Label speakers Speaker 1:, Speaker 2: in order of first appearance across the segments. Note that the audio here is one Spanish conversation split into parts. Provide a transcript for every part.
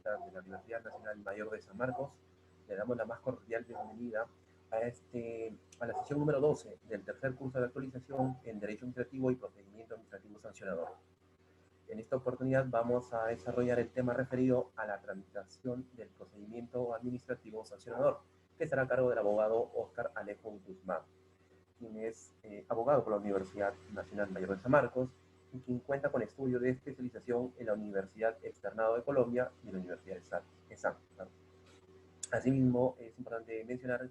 Speaker 1: académica de la Universidad Nacional Mayor de San Marcos. Le damos la más cordial bienvenida a la sesión número 12 del tercer curso de actualización en Derecho Administrativo y Procedimiento Administrativo Sancionador. En esta oportunidad vamos a desarrollar el tema referido a la tramitación del procedimiento administrativo sancionador, que estará a cargo del abogado Óscar Alejo Guzmán, quien es abogado por la Universidad Nacional Mayor de San Marcos y quien cuenta con estudio de especialización en la Universidad Externado de Colombia y la Universidad de San. Asimismo, es importante mencionar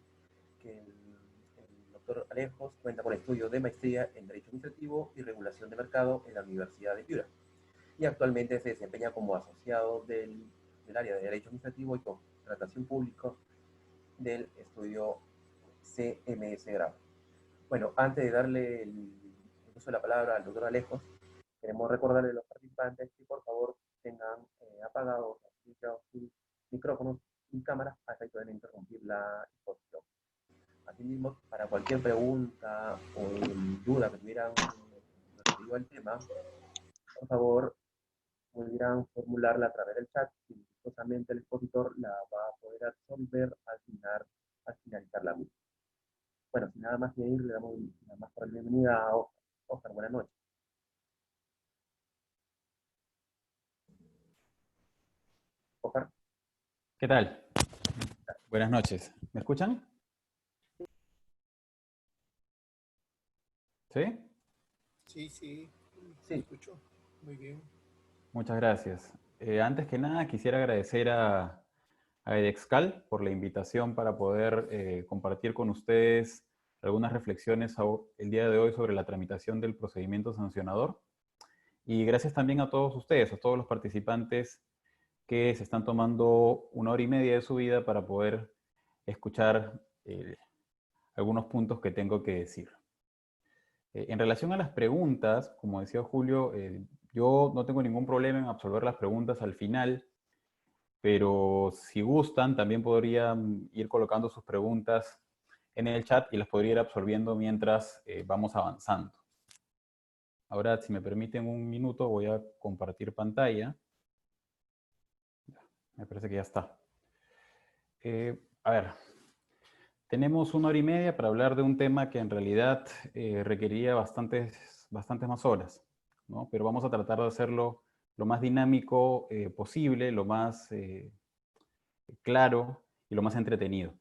Speaker 1: que el doctor Alejos cuenta con estudio de maestría en Derecho Administrativo y Regulación de Mercado en la Universidad de Piura, y actualmente se desempeña como asociado del área de Derecho Administrativo y Contratación Pública del estudio CMS Grado. Bueno, antes de darle el uso de la palabra al doctor Alejos, queremos recordarle a los participantes que por favor tengan apagados sus micrófonos y cámaras a efecto de no interrumpir la exposición. Asimismo, para cualquier pregunta o duda que tuvieran referido al tema, por favor, pudieran formularla a través del chat y gustosamente el expositor la va a poder resolver al finalizar la misma. Bueno, sin nada más que ir, le damos la más cordial bienvenida a Oscar. Oscar, buenas noches. Oscar.
Speaker 2: ¿Qué tal? Buenas noches. ¿Me escuchan? ¿Sí?
Speaker 3: Sí,
Speaker 1: Sí.
Speaker 3: escucho. Muy bien.
Speaker 2: Muchas gracias. Antes que nada, quisiera agradecer a Edexcal por la invitación para poder compartir con ustedes algunas reflexiones el día de hoy sobre la tramitación del procedimiento sancionador. Y gracias también a todos ustedes, a todos los participantes que se están tomando 1 hora y media de su vida para poder escuchar algunos puntos que tengo que decir. En relación a las preguntas, como decía Julio, yo no tengo ningún problema en absolver las preguntas al final, pero si gustan, también podrían ir colocando sus preguntas en el chat y las podría ir absorbiendo mientras vamos avanzando. Ahora, si me permiten un minuto, voy a compartir pantalla. Me parece que ya está. A ver, tenemos 1 hora y media para hablar de un tema que en realidad requeriría bastantes más horas, ¿no? Pero vamos a tratar de hacerlo lo más dinámico posible, lo más claro y lo más entretenido.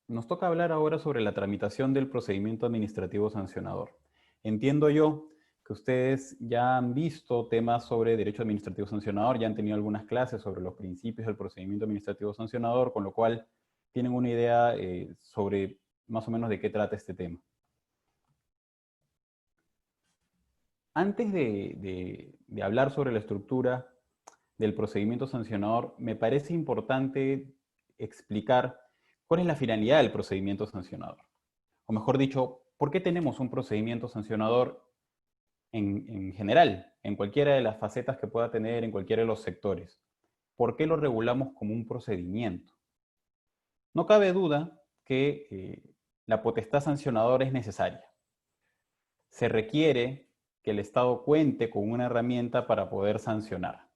Speaker 2: Nos toca hablar ahora sobre la tramitación del procedimiento administrativo sancionador. Entiendo yo que ustedes ya han visto temas sobre derecho administrativo sancionador, ya han tenido algunas clases sobre los principios del procedimiento administrativo sancionador, con lo cual tienen una idea sobre más o menos de qué trata este tema. Antes de hablar sobre la estructura del procedimiento sancionador, me parece importante explicar cuál es la finalidad del procedimiento sancionador. O mejor dicho, ¿por qué tenemos un procedimiento sancionador en general, en cualquiera de las facetas que pueda tener, en cualquiera de los sectores? ¿Por qué lo regulamos como un procedimiento? No cabe duda que la potestad sancionadora es necesaria. Se requiere que el Estado cuente con una herramienta para poder sancionar.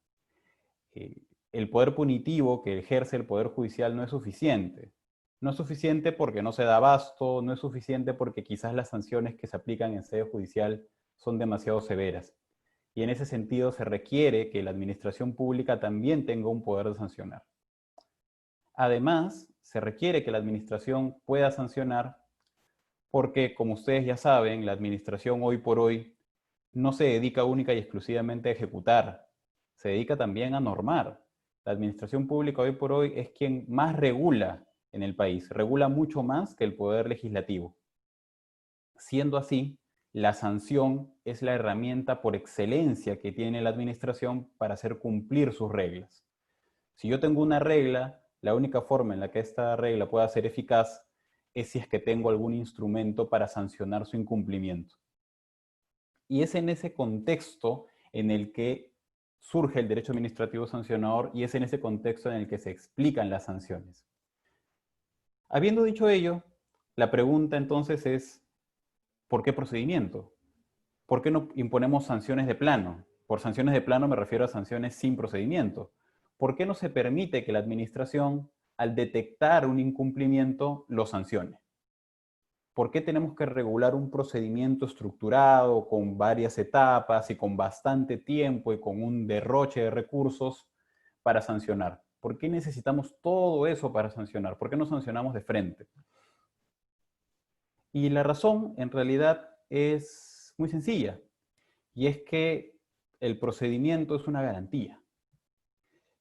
Speaker 2: El poder punitivo que ejerce el Poder Judicial no es suficiente. No es suficiente porque no se da abasto, no es suficiente porque quizás las sanciones que se aplican en sede judicial son demasiado severas. Y en ese sentido se requiere que la administración pública también tenga un poder de sancionar. Además, se requiere que la administración pueda sancionar porque, como ustedes ya saben, la administración hoy por hoy no se dedica única y exclusivamente a ejecutar, se dedica también a normar. La administración pública hoy por hoy es quien más regula en el país, regula mucho más que el poder legislativo. Siendo así, la sanción es la herramienta por excelencia que tiene la administración para hacer cumplir sus reglas. Si yo tengo una regla, la única forma en la que esta regla pueda ser eficaz es si es que tengo algún instrumento para sancionar su incumplimiento. Y es en ese contexto en el que surge el derecho administrativo sancionador y es en ese contexto en el que se explican las sanciones. Habiendo dicho ello, la pregunta entonces es, ¿por qué procedimiento? ¿Por qué no imponemos sanciones de plano? Por sanciones de plano me refiero a sanciones sin procedimiento. ¿por qué no se permite que la administración, al detectar un incumplimiento, lo sancione? ¿Por qué tenemos que regular un procedimiento estructurado con varias etapas y con bastante tiempo y con un derroche de recursos para sancionar? ¿Por qué necesitamos todo eso para sancionar? ¿Por qué no sancionamos de frente? Y la razón, en realidad, es muy sencilla. Y es que el procedimiento es una garantía.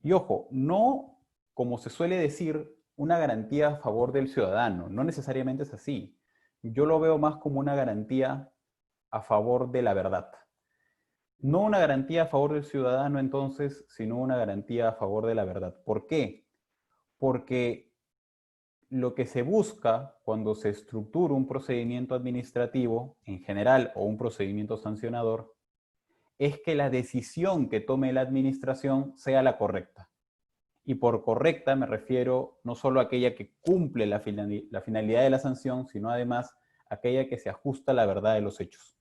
Speaker 2: Y ojo, no, como se suele decir, una garantía a favor del ciudadano. No necesariamente es así. Yo lo veo más como una garantía a favor de la verdad. No una garantía a favor del ciudadano, entonces, sino una garantía a favor de la verdad. ¿Por qué? Porque lo que se busca cuando se estructura un procedimiento administrativo, en general, o un procedimiento sancionador, es que la decisión que tome la administración sea la correcta. Y por correcta me refiero no solo a aquella que cumple la finalidad de la sanción, sino además aquella que se ajusta a la verdad de los hechos.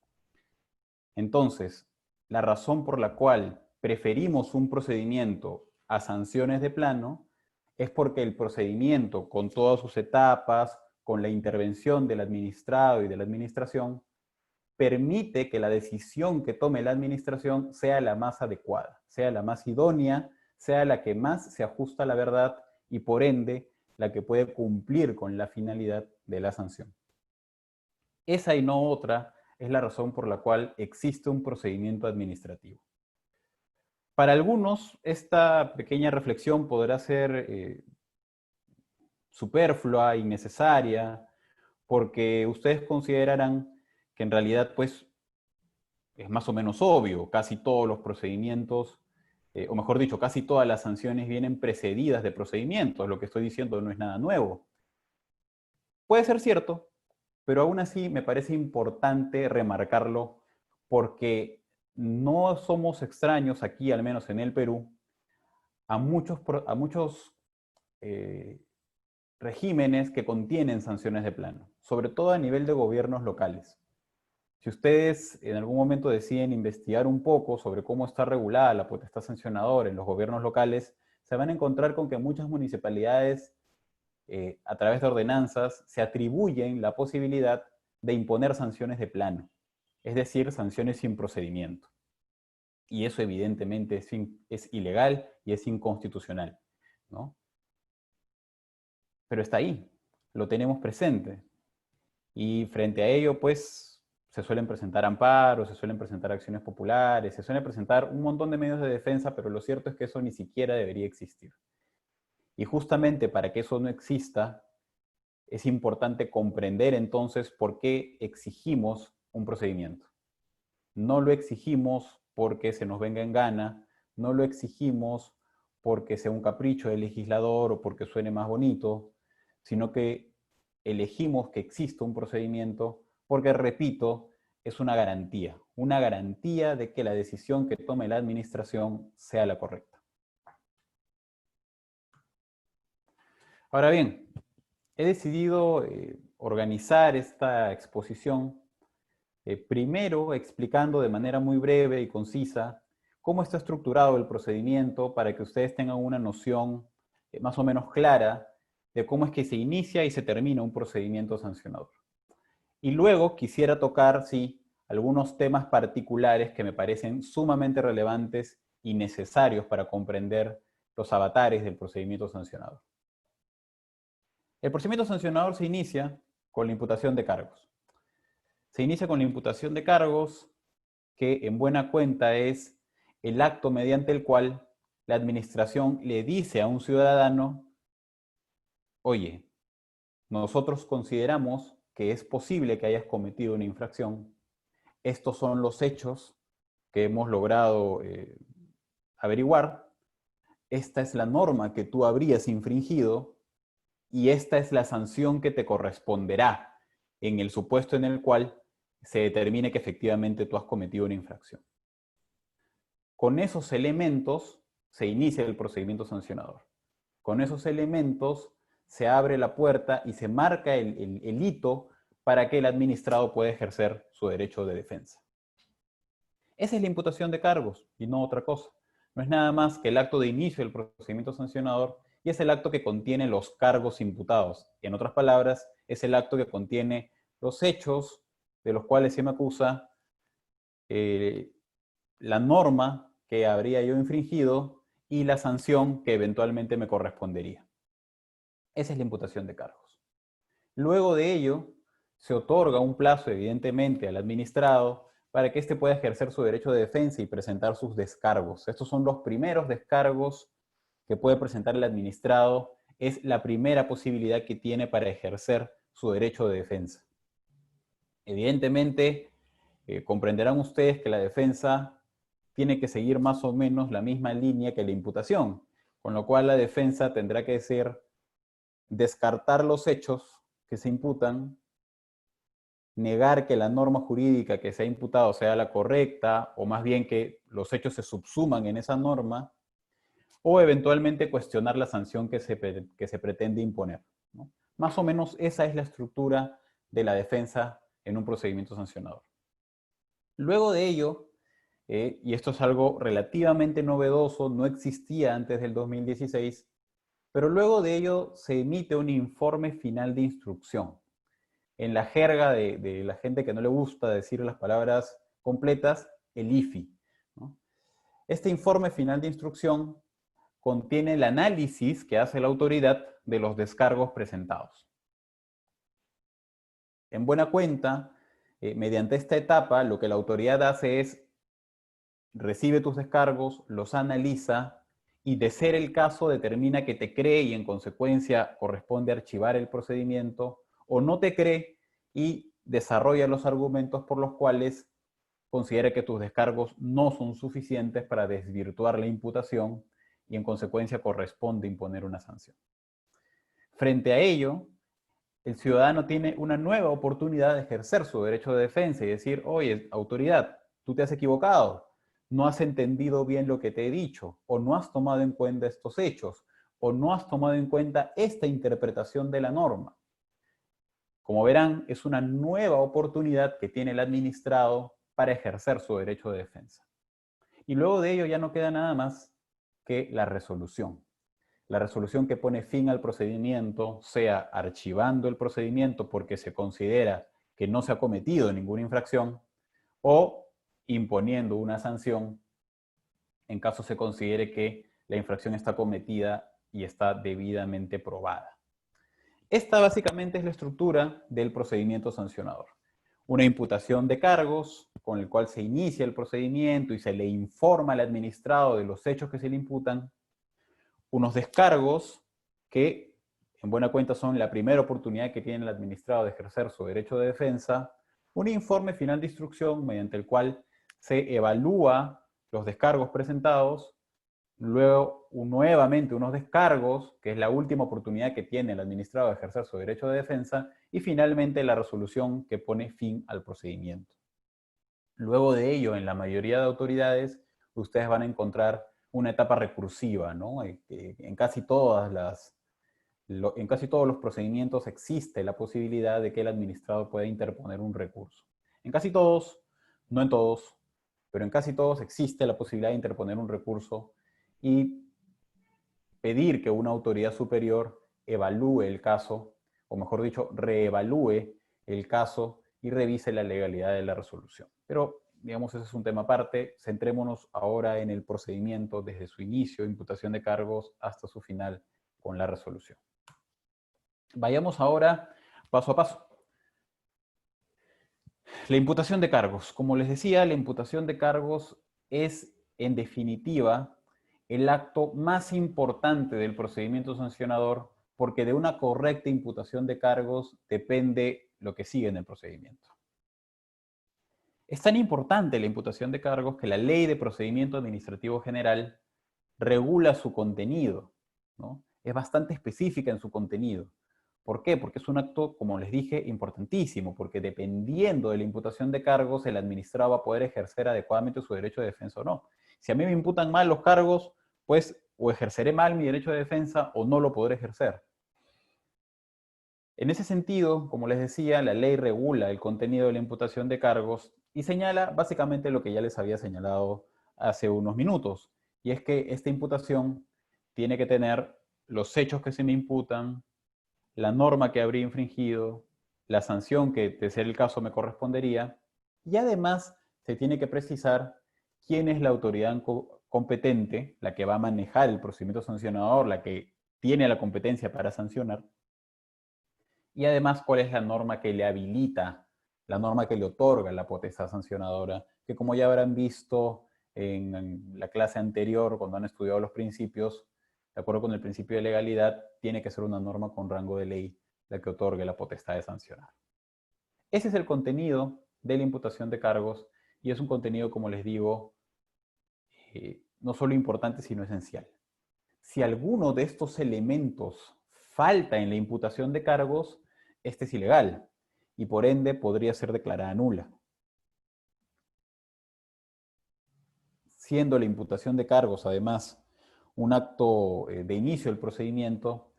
Speaker 2: Entonces, la razón por la cual preferimos un procedimiento a sanciones de plano es porque el procedimiento, con todas sus etapas, con la intervención del administrado y de la administración, permite que la decisión que tome la administración sea la más adecuada, sea la más idónea, sea la que más se ajusta a la verdad y por ende la que puede cumplir con la finalidad de la sanción. Esa y no otra es la razón por la cual existe un procedimiento administrativo. Para algunos, esta pequeña reflexión podrá ser superflua, innecesaria, porque ustedes considerarán que en realidad pues es más o menos obvio, casi todos los procedimientos, o mejor dicho, casi todas las sanciones vienen precedidas de procedimientos, lo que estoy diciendo no es nada nuevo. Puede ser cierto, pero aún así me parece importante remarcarlo porque no somos extraños aquí, al menos en el Perú, a muchos regímenes que contienen sanciones de plano, sobre todo a nivel de gobiernos locales. Si ustedes en algún momento deciden investigar un poco sobre cómo está regulada la potestad sancionadora en los gobiernos locales, se van a encontrar con que muchas municipalidades, a través de ordenanzas, se atribuyen la posibilidad de imponer sanciones de plano, es decir, sanciones sin procedimiento. Y eso evidentemente es ilegal y es inconstitucional, ¿no? Pero está ahí, lo tenemos presente. Y frente a ello, pues, se suelen presentar amparos, se suelen presentar acciones populares, se suelen presentar un montón de medios de defensa, pero lo cierto es que eso ni siquiera debería existir. Y justamente para que eso no exista, es importante comprender entonces por qué exigimos un procedimiento. No lo exigimos porque se nos venga en gana, no lo exigimos porque sea un capricho del legislador o porque suene más bonito, sino que elegimos que exista un procedimiento porque, repito, es una garantía de que la decisión que tome la administración sea la correcta. Ahora bien, he decidido organizar esta exposición primero explicando de manera muy breve y concisa cómo está estructurado el procedimiento para que ustedes tengan una noción más o menos clara de cómo es que se inicia y se termina un procedimiento sancionador. Y luego quisiera tocar, sí, algunos temas particulares que me parecen sumamente relevantes y necesarios para comprender los avatares del procedimiento sancionador. El procedimiento sancionador se inicia con la imputación de cargos. Se inicia con la imputación de cargos, que en buena cuenta es el acto mediante el cual la administración le dice a un ciudadano: oye, nosotros consideramos que es posible que hayas cometido una infracción. Estos son los hechos que hemos logrado averiguar. Esta es la norma que tú habrías infringido y esta es la sanción que te corresponderá en el supuesto en el cual se determine que efectivamente tú has cometido una infracción. Con esos elementos se inicia el procedimiento sancionador. Con esos elementos se abre la puerta y se marca el hito para que el administrado pueda ejercer su derecho de defensa. Esa es la imputación de cargos y no otra cosa. no es nada más que el acto de inicio del procedimiento sancionador y es el acto que contiene los cargos imputados. En otras palabras, es el acto que contiene los hechos de los cuales se me acusa, la norma que habría yo infringido y la sanción que eventualmente me correspondería. Esa es la imputación de cargos. Luego de ello, se otorga un plazo, evidentemente, al administrado para que éste pueda ejercer su derecho de defensa y presentar sus descargos. Estos son los primeros descargos que puede presentar el administrado. Es la primera posibilidad que tiene para ejercer su derecho de defensa. Evidentemente, comprenderán ustedes que la defensa tiene que seguir más o menos la misma línea que la imputación, con lo cual la defensa tendrá que ser descartar los hechos que se imputan, negar que la norma jurídica que se ha imputado sea la correcta, o más bien que los hechos se subsuman en esa norma, o eventualmente cuestionar la sanción que se pretende imponer, ¿no? Más o menos esa es la estructura de la defensa en un procedimiento sancionador. Luego de ello, y esto es algo relativamente novedoso, no existía antes del 2016, pero luego de ello se emite un informe final de instrucción. En la jerga de la gente que no le gusta decir las palabras completas, el IFI, ¿no? Este informe final de instrucción contiene el análisis que hace la autoridad de los descargos presentados. En buena cuenta, mediante esta etapa, lo que la autoridad hace es recibe tus descargos, los analiza y, de ser el caso, determina que te cree y en consecuencia corresponde archivar el procedimiento, o no te cree y desarrolla los argumentos por los cuales considera que tus descargos no son suficientes para desvirtuar la imputación y en consecuencia corresponde imponer una sanción. Frente a ello, el ciudadano tiene una nueva oportunidad de ejercer su derecho de defensa y decir: oye, autoridad, tú te has equivocado, no has entendido bien lo que te he dicho, o no has tomado en cuenta estos hechos, o no has tomado en cuenta esta interpretación de la norma. Como verán, es una nueva oportunidad que tiene el administrado para ejercer su derecho de defensa. Y luego de ello ya no queda nada más que la resolución. La resolución que pone fin al procedimiento, sea archivando el procedimiento porque se considera que no se ha cometido ninguna infracción, o imponiendo una sanción en caso se considere que la infracción está cometida y está debidamente probada. Esta básicamente es la estructura del procedimiento sancionador. Una imputación de cargos con el cual se inicia el procedimiento y se le informa al administrado de los hechos que se le imputan. Unos descargos que, en buena cuenta, son la primera oportunidad que tiene el administrado de ejercer su derecho de defensa. Un informe final de instrucción mediante el cual se evalúa los descargos presentados. Luego, nuevamente, unos descargos, que es la última oportunidad que tiene el administrado de ejercer su derecho de defensa. Y finalmente, la resolución que pone fin al procedimiento. Luego de ello, en la mayoría de autoridades, ustedes van a encontrar una etapa recursiva, ¿no? En casi todos los procedimientos existe la posibilidad de que el administrado pueda interponer un recurso. En casi todos, no en todos, pero en casi todos existe la posibilidad de interponer un recurso y pedir que una autoridad superior evalúe el caso, o mejor dicho, reevalúe el caso y revise la legalidad de la resolución. Pero, digamos, ese es un tema aparte. Centrémonos ahora en el procedimiento desde su inicio, imputación de cargos, hasta su final con la resolución. Vayamos ahora paso a paso. La imputación de cargos. Como les decía, la imputación de cargos es, en definitiva, el acto más importante del procedimiento sancionador, porque de una correcta imputación de cargos depende lo que sigue en el procedimiento. Es tan importante la imputación de cargos que la Ley de Procedimiento Administrativo General regula su contenido, ¿no? Es bastante específica en su contenido. ¿Por qué? Porque es un acto, como les dije, importantísimo, porque dependiendo de la imputación de cargos, el administrado va a poder ejercer adecuadamente su derecho de defensa o no. Si a mí me imputan mal los cargos, pues o ejerceré mal mi derecho de defensa o no lo podré ejercer. En ese sentido, como les decía, la ley regula el contenido de la imputación de cargos y señala básicamente lo que ya les había señalado hace unos minutos, Y es que esta imputación tiene que tener los hechos que se me imputan, la norma que habría infringido, la sanción que, de ser el caso, me correspondería, y además se tiene que precisar quién es la autoridad competente, la que va a manejar el procedimiento sancionador, la que tiene la competencia para sancionar, y además cuál es la norma que le habilita, la norma que le otorga la potestad sancionadora, que como ya habrán visto en la clase anterior, cuando han estudiado los principios, de acuerdo con el principio de legalidad, tiene que ser una norma con rango de ley la que otorgue la potestad de sancionar. Ese es el contenido de la imputación de cargos y es un contenido, como les digo, no solo importante, sino esencial. Si alguno de estos elementos falta en la imputación de cargos, este es ilegal y por ende podría ser declarada nula. Siendo la imputación de cargos, además, un acto de inicio del procedimiento,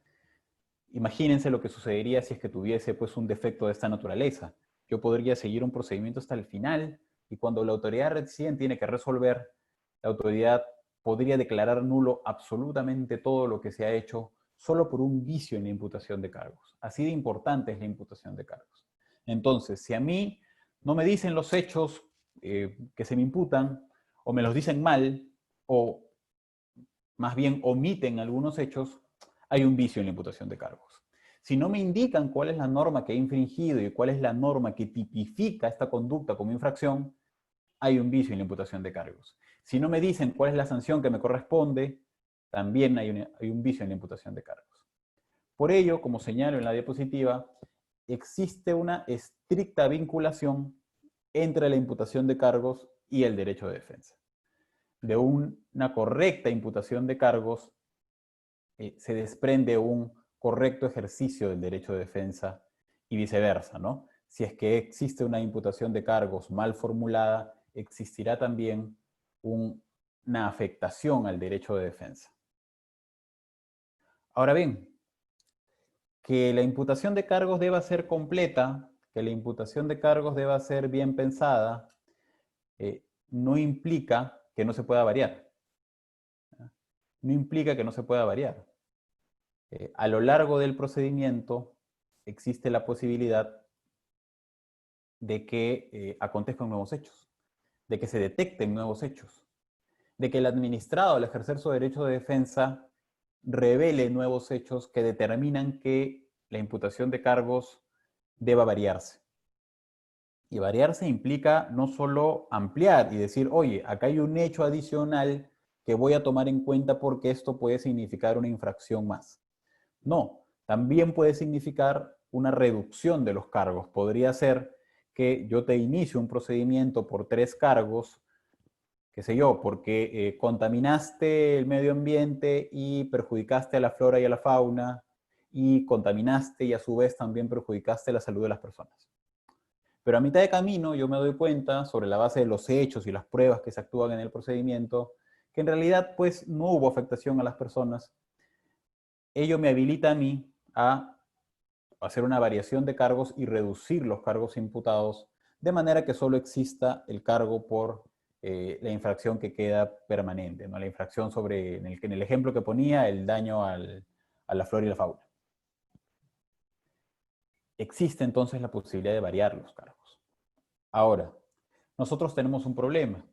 Speaker 2: imagínense lo que sucedería si es que tuviese pues, un defecto de esta naturaleza. Yo podría seguir un procedimiento hasta el final y cuando la autoridad recién tiene que resolver, la autoridad podría declarar nulo absolutamente todo lo que se ha hecho solo por un vicio en la imputación de cargos. Así de importante es la imputación de cargos. Entonces, si a mí no me dicen los hechos que se me imputan, o me los dicen mal, o más bien omiten algunos hechos, hay un vicio en la imputación de cargos. Si no me indican cuál es la norma que he infringido y cuál es la norma que tipifica esta conducta como infracción, hay un vicio en la imputación de cargos. Si no me dicen cuál es la sanción que me corresponde, también hay un vicio en la imputación de cargos. Por ello, como señalo en la diapositiva, existe una estricta vinculación entre la imputación de cargos y el derecho de defensa. De una correcta imputación de cargos se desprende un correcto ejercicio del derecho de defensa y viceversa, ¿no? Si es que existe una imputación de cargos mal formulada, existirá también una afectación al derecho de defensa. Ahora bien, que la imputación de cargos deba ser completa, que la imputación de cargos deba ser bien pensada, no implica que no se pueda variar. No implica que no se pueda variar. A lo largo del procedimiento existe la posibilidad de que acontezcan nuevos hechos, de que se detecten nuevos hechos, de que el administrado, al ejercer su derecho de defensa, revele nuevos hechos que determinan que la imputación de cargos deba variarse. Y variarse implica no solo ampliar y decir, oye, acá hay un hecho adicional que voy a tomar en cuenta porque esto puede significar una infracción más. No, también puede significar una reducción de los cargos. Podría ser que yo te inicie un procedimiento por 3 cargos, qué sé yo, porque contaminaste el medio ambiente y perjudicaste a la flora y a la fauna, y contaminaste y a su vez también perjudicaste la salud de las personas. Pero a mitad de camino yo me doy cuenta, sobre la base de los hechos y las pruebas que se actúan en el procedimiento, que en realidad pues no hubo afectación a las personas. Ello me habilita a mí a hacer una variación de cargos y reducir los cargos imputados de manera que solo exista el cargo por la infracción que queda permanente, ¿no? La infracción sobre, en el ejemplo que ponía, el daño a la flora y la fauna. Existe entonces la posibilidad de variar los cargos. Ahora, nosotros tenemos un problema,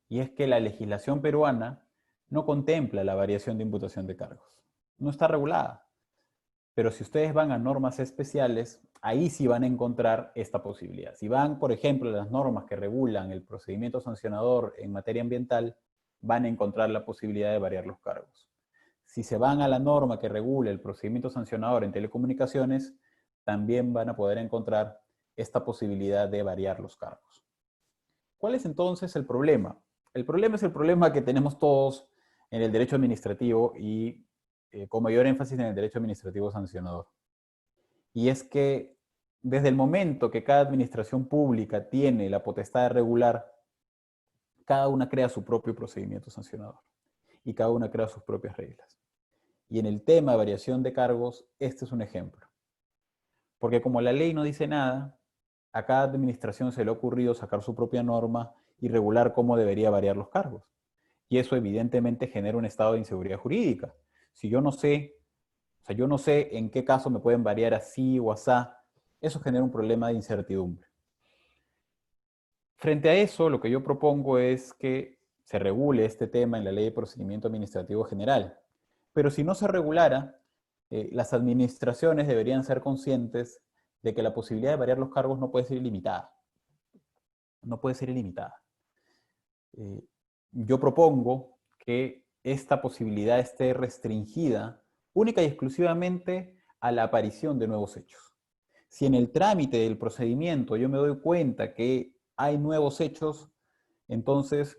Speaker 2: y es que la legislación peruana no contempla la variación de imputación de cargos. No está regulada. Pero si ustedes van a normas especiales, ahí sí van a encontrar esta posibilidad. Si van, por ejemplo, a las normas que regulan el procedimiento sancionador en materia ambiental, van a encontrar la posibilidad de variar los cargos. Si se van a la norma que regula el procedimiento sancionador en telecomunicaciones, también van a poder encontrar esta posibilidad de variar los cargos. ¿Cuál es entonces el problema? El problema es el problema que tenemos todos en el derecho administrativo y con mayor énfasis en el derecho administrativo sancionador. Y es que desde el momento que cada administración pública tiene la potestad de regular, cada una crea su propio procedimiento sancionador y cada una crea sus propias reglas. Y en el tema de variación de cargos, este es un ejemplo. Porque como la ley no dice nada, a cada administración se le ha ocurrido sacar su propia norma y regular cómo debería variar los cargos. y eso evidentemente genera un estado de inseguridad jurídica. Si yo no sé, o sea, yo no sé en qué caso me pueden variar así o asá, eso genera un problema de incertidumbre. Frente a eso, lo que yo propongo es que se regule este tema en la Ley de Procedimiento Administrativo General. Pero si no se regulara, las administraciones deberían ser conscientes de que la posibilidad de variar los cargos no puede ser ilimitada. No puede ser ilimitada. Yo propongo que esta posibilidad esté restringida única y exclusivamente a la aparición de nuevos hechos. Si en el trámite del procedimiento yo me doy cuenta que hay nuevos hechos, entonces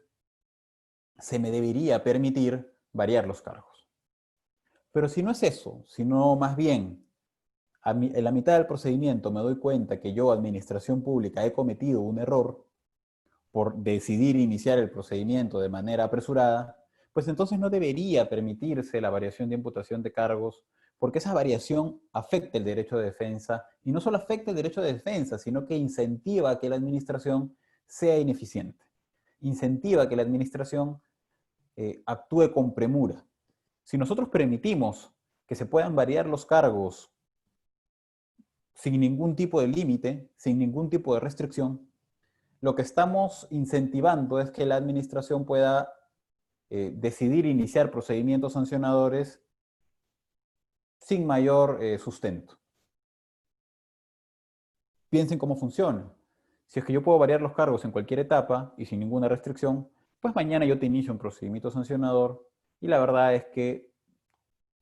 Speaker 2: se me debería permitir variar los cargos. Pero si no es eso, sino más bien en la mitad del procedimiento me doy cuenta que yo, administración pública, he cometido un error por decidir iniciar el procedimiento de manera apresurada, pues entonces no debería permitirse la variación de imputación de cargos, porque esa variación afecta el derecho de defensa, y no solo afecta el derecho de defensa, sino que incentiva a que la administración sea ineficiente, incentiva a que la administración actúe con premura. Si nosotros permitimos que se puedan variar los cargos sin ningún tipo de límite, sin ningún tipo de restricción, lo que estamos incentivando es que la administración pueda decidir iniciar procedimientos sancionadores sin mayor sustento. Piensen cómo funciona. Si es que yo puedo variar los cargos en cualquier etapa y sin ninguna restricción, pues mañana yo te inicio un procedimiento sancionador y la verdad es que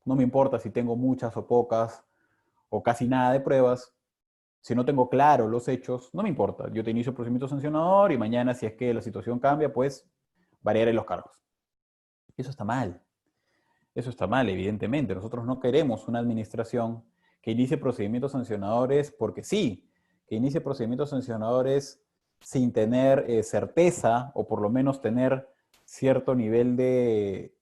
Speaker 2: no me importa si tengo muchas o pocas o casi nada de pruebas. Si no tengo claro los hechos, no me importa. Yo te inicio el procedimiento sancionador y mañana, si es que la situación cambia, pues variaré los cargos. Eso está mal. Eso está mal, evidentemente. Nosotros no queremos una administración que inicie procedimientos sancionadores porque sí, que inicie procedimientos sancionadores sin tener certeza o por lo menos tener cierto nivel de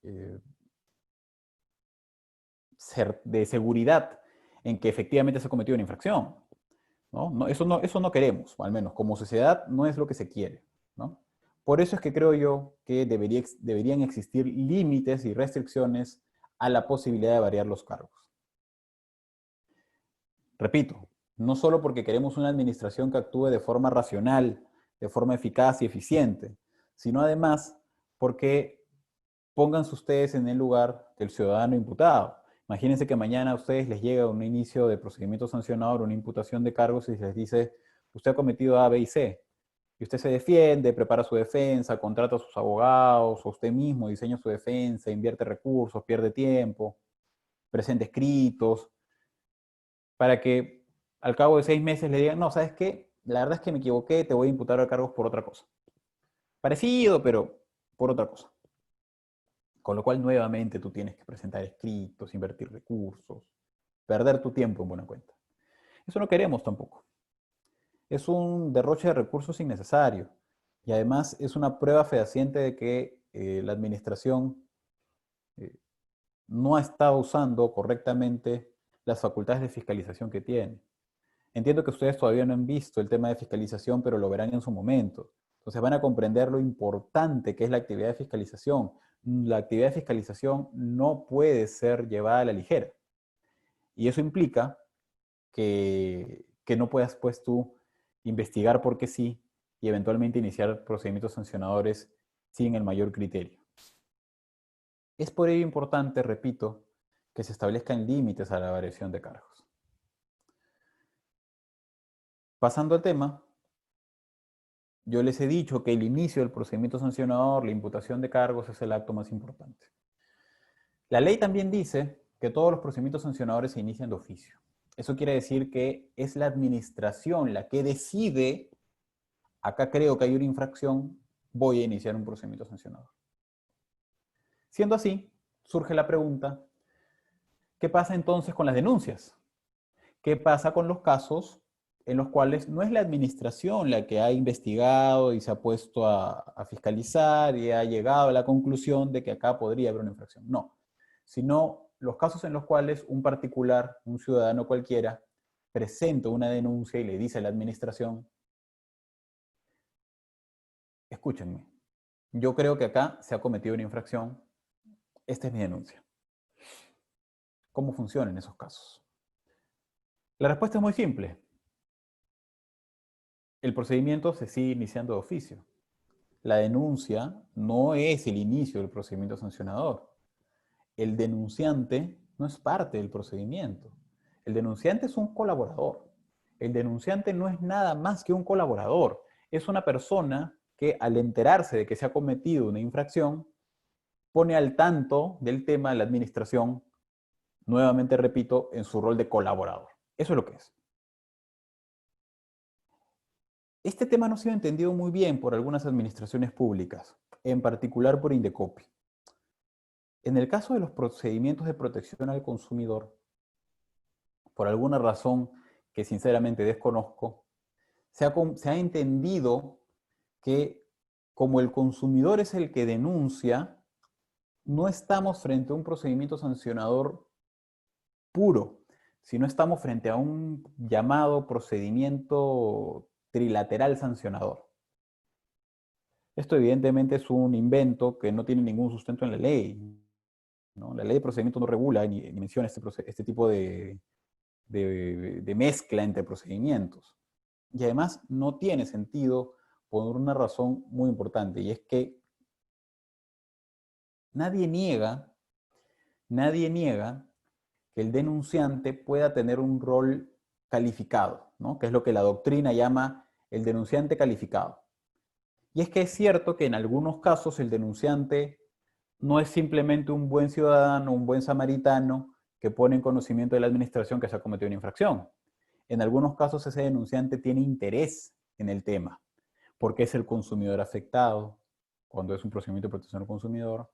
Speaker 2: seguridad en que efectivamente se ha cometido una infracción. ¿No? Eso no queremos, al menos como sociedad no es lo que se quiere, ¿no? Por eso es que creo yo que deberían existir límites y restricciones a la posibilidad de variar los cargos. Repito, no solo porque queremos una administración que actúe de forma racional, de forma eficaz y eficiente, sino además porque pónganse ustedes en el lugar del ciudadano imputado. Imagínense que mañana a ustedes les llega un inicio de procedimiento sancionador, una imputación de cargos y les dice, usted ha cometido A, B y C. Y usted se defiende, prepara su defensa, contrata a sus abogados, o usted mismo diseña su defensa, invierte recursos, pierde tiempo, presenta escritos, para que al cabo de 6 meses le digan, no, ¿sabes qué? La verdad es que me equivoqué, te voy a imputar a cargos por otra cosa. Parecido, pero por otra cosa. Con lo cual, nuevamente, tú tienes que presentar escritos, invertir recursos, perder tu tiempo en buena cuenta. Eso no queremos tampoco. Es un derroche de recursos innecesario. Y además es una prueba fehaciente de que la administración no ha estado usando correctamente las facultades de fiscalización que tiene. Entiendo que ustedes todavía no han visto el tema de fiscalización, pero lo verán en su momento. Entonces van a comprender lo importante que es la actividad de fiscalización. La actividad de fiscalización no puede ser llevada a la ligera. Y eso implica que no puedas pues tú investigar porque sí y eventualmente iniciar procedimientos sancionadores sin el mayor criterio. Es por ello importante, repito, que se establezcan límites a la variación de cargos. Pasando al tema, yo les he dicho que el inicio del procedimiento sancionador, la imputación de cargos, es el acto más importante. La ley también dice que todos los procedimientos sancionadores se inician de oficio. Eso quiere decir que es la administración la que decide, acá creo que hay una infracción, voy a iniciar un procedimiento sancionador. Siendo así, surge la pregunta, ¿qué pasa entonces con las denuncias? ¿Qué pasa con los casos en los cuales no es la administración la que ha investigado y se ha puesto a fiscalizar y ha llegado a la conclusión de que acá podría haber una infracción? No, sino los casos en los cuales un particular, un ciudadano cualquiera, presenta una denuncia y le dice a la administración, escúchenme, yo creo que acá se ha cometido una infracción, esta es mi denuncia. ¿Cómo funciona en esos casos? La respuesta es muy simple. El procedimiento se sigue iniciando de oficio. La denuncia no es el inicio del procedimiento sancionador. El denunciante no es parte del procedimiento. El denunciante es un colaborador. El denunciante no es nada más que un colaborador. Es una persona que al enterarse de que se ha cometido una infracción, pone al tanto del tema a la administración, nuevamente repito, en su rol de colaborador. Eso es lo que es. Este tema no ha sido entendido muy bien por algunas administraciones públicas, en particular por Indecopi. En el caso de los procedimientos de protección al consumidor, por alguna razón que sinceramente desconozco, se ha entendido que como el consumidor es el que denuncia, no estamos frente a un procedimiento sancionador puro, sino estamos frente a un llamado procedimiento trilateral sancionador. Esto evidentemente es un invento que no tiene ningún sustento en la ley, ¿no? La ley de procedimiento no regula ni menciona este tipo de mezcla entre procedimientos. Y además no tiene sentido por una razón muy importante, y es que nadie niega que el denunciante pueda tener un rol calificado, ¿no? Que es lo que la doctrina llama el denunciante calificado. Y es que es cierto que en algunos casos el denunciante no es simplemente un buen ciudadano, un buen samaritano que pone en conocimiento de la administración que se ha cometido una infracción. En algunos casos ese denunciante tiene interés en el tema, porque es el consumidor afectado, cuando es un procedimiento de protección al consumidor,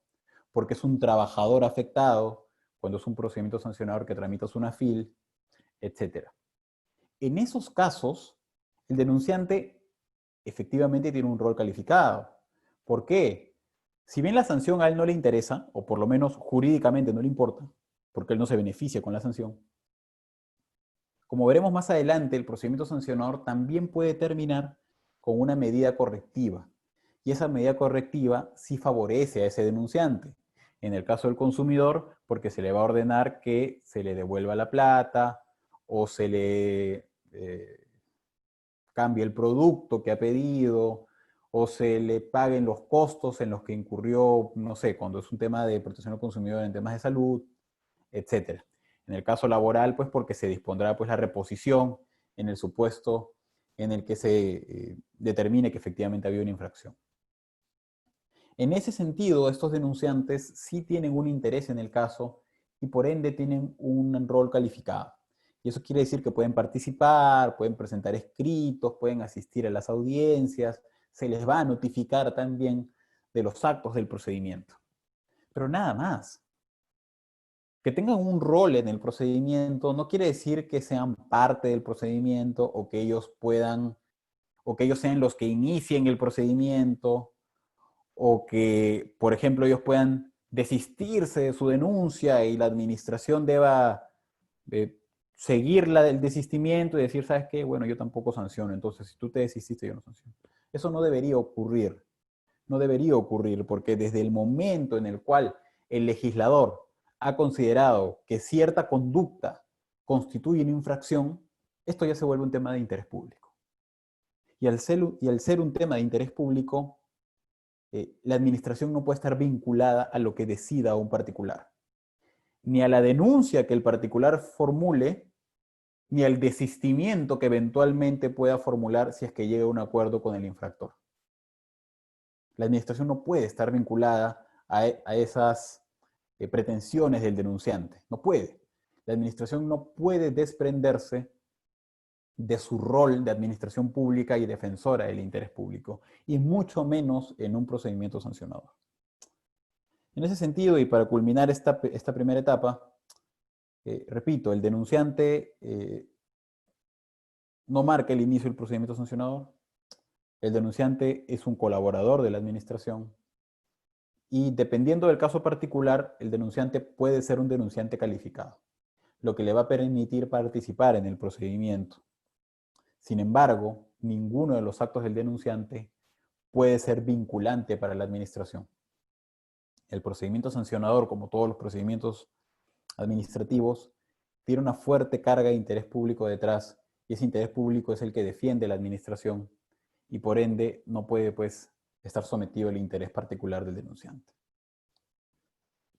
Speaker 2: porque es un trabajador afectado, cuando es un procedimiento sancionador que tramita una FIL, etc. En esos casos, el denunciante efectivamente tiene un rol calificado. ¿Por qué? Si bien la sanción a él no le interesa, o por lo menos jurídicamente no le importa, porque él no se beneficia con la sanción, como veremos más adelante, el procedimiento sancionador también puede terminar con una medida correctiva. Y esa medida correctiva sí favorece a ese denunciante. En el caso del consumidor, porque se le va a ordenar que se le devuelva la plata o se le cambie el producto que ha pedido o se le paguen los costos en los que incurrió, no sé, cuando es un tema de protección al consumidor en temas de salud, etcétera. En el caso laboral, pues porque se dispondrá pues la reposición en el supuesto en el que se determine que efectivamente había una infracción. En ese sentido, estos denunciantes sí tienen un interés en el caso y por ende tienen un rol calificado. Y eso quiere decir que pueden participar, pueden presentar escritos, pueden asistir a las audiencias, se les va a notificar también de los actos del procedimiento. Pero nada más. Que tengan un rol en el procedimiento no quiere decir que sean parte del procedimiento o que ellos puedan, o que ellos sean los que inicien el procedimiento o que, por ejemplo, ellos puedan desistirse de su denuncia y la administración deba seguir el desistimiento y decir, ¿sabes qué? Bueno, yo tampoco sanciono, entonces si tú te desististe, yo no sanciono. Eso no debería ocurrir. No debería ocurrir porque desde el momento en el cual el legislador ha considerado que cierta conducta constituye una infracción, esto ya se vuelve un tema de interés público. Y al ser un tema de interés público, la administración no puede estar vinculada a lo que decida un particular, ni a la denuncia que el particular formule, ni al desistimiento que eventualmente pueda formular si es que llega a un acuerdo con el infractor. La administración no puede estar vinculada a esas pretensiones del denunciante. No puede. La administración no puede desprenderse de su rol de administración pública y defensora del interés público, y mucho menos en un procedimiento sancionador. En ese sentido, y para culminar esta primera etapa, repito, el denunciante no marca el inicio del procedimiento sancionador. El denunciante es un colaborador de la administración. Y dependiendo del caso particular, el denunciante puede ser un denunciante calificado, lo que le va a permitir participar en el procedimiento. Sin embargo, ninguno de los actos del denunciante puede ser vinculante para la administración. El procedimiento sancionador, como todos los procedimientos administrativos, tiene una fuerte carga de interés público detrás, y ese interés público es el que defiende la administración, y por ende no puede, pues, estar sometido al interés particular del denunciante.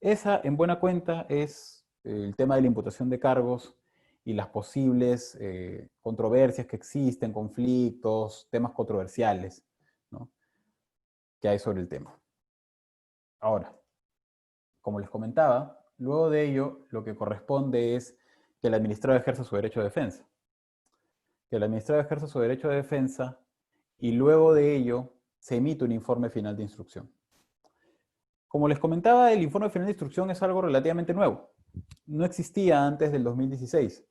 Speaker 2: Esa, en buena cuenta, es el tema de la imputación de cargos y las posibles controversias que existen, conflictos, temas controversiales, ¿no?, que hay sobre el tema. Ahora, como les comentaba, luego de ello, lo que corresponde es que el administrado ejerza su derecho de defensa. Que el administrado ejerza su derecho de defensa y luego de ello se emite un informe final de instrucción. Como les comentaba, el informe final de instrucción es algo relativamente nuevo. No existía antes del 2016.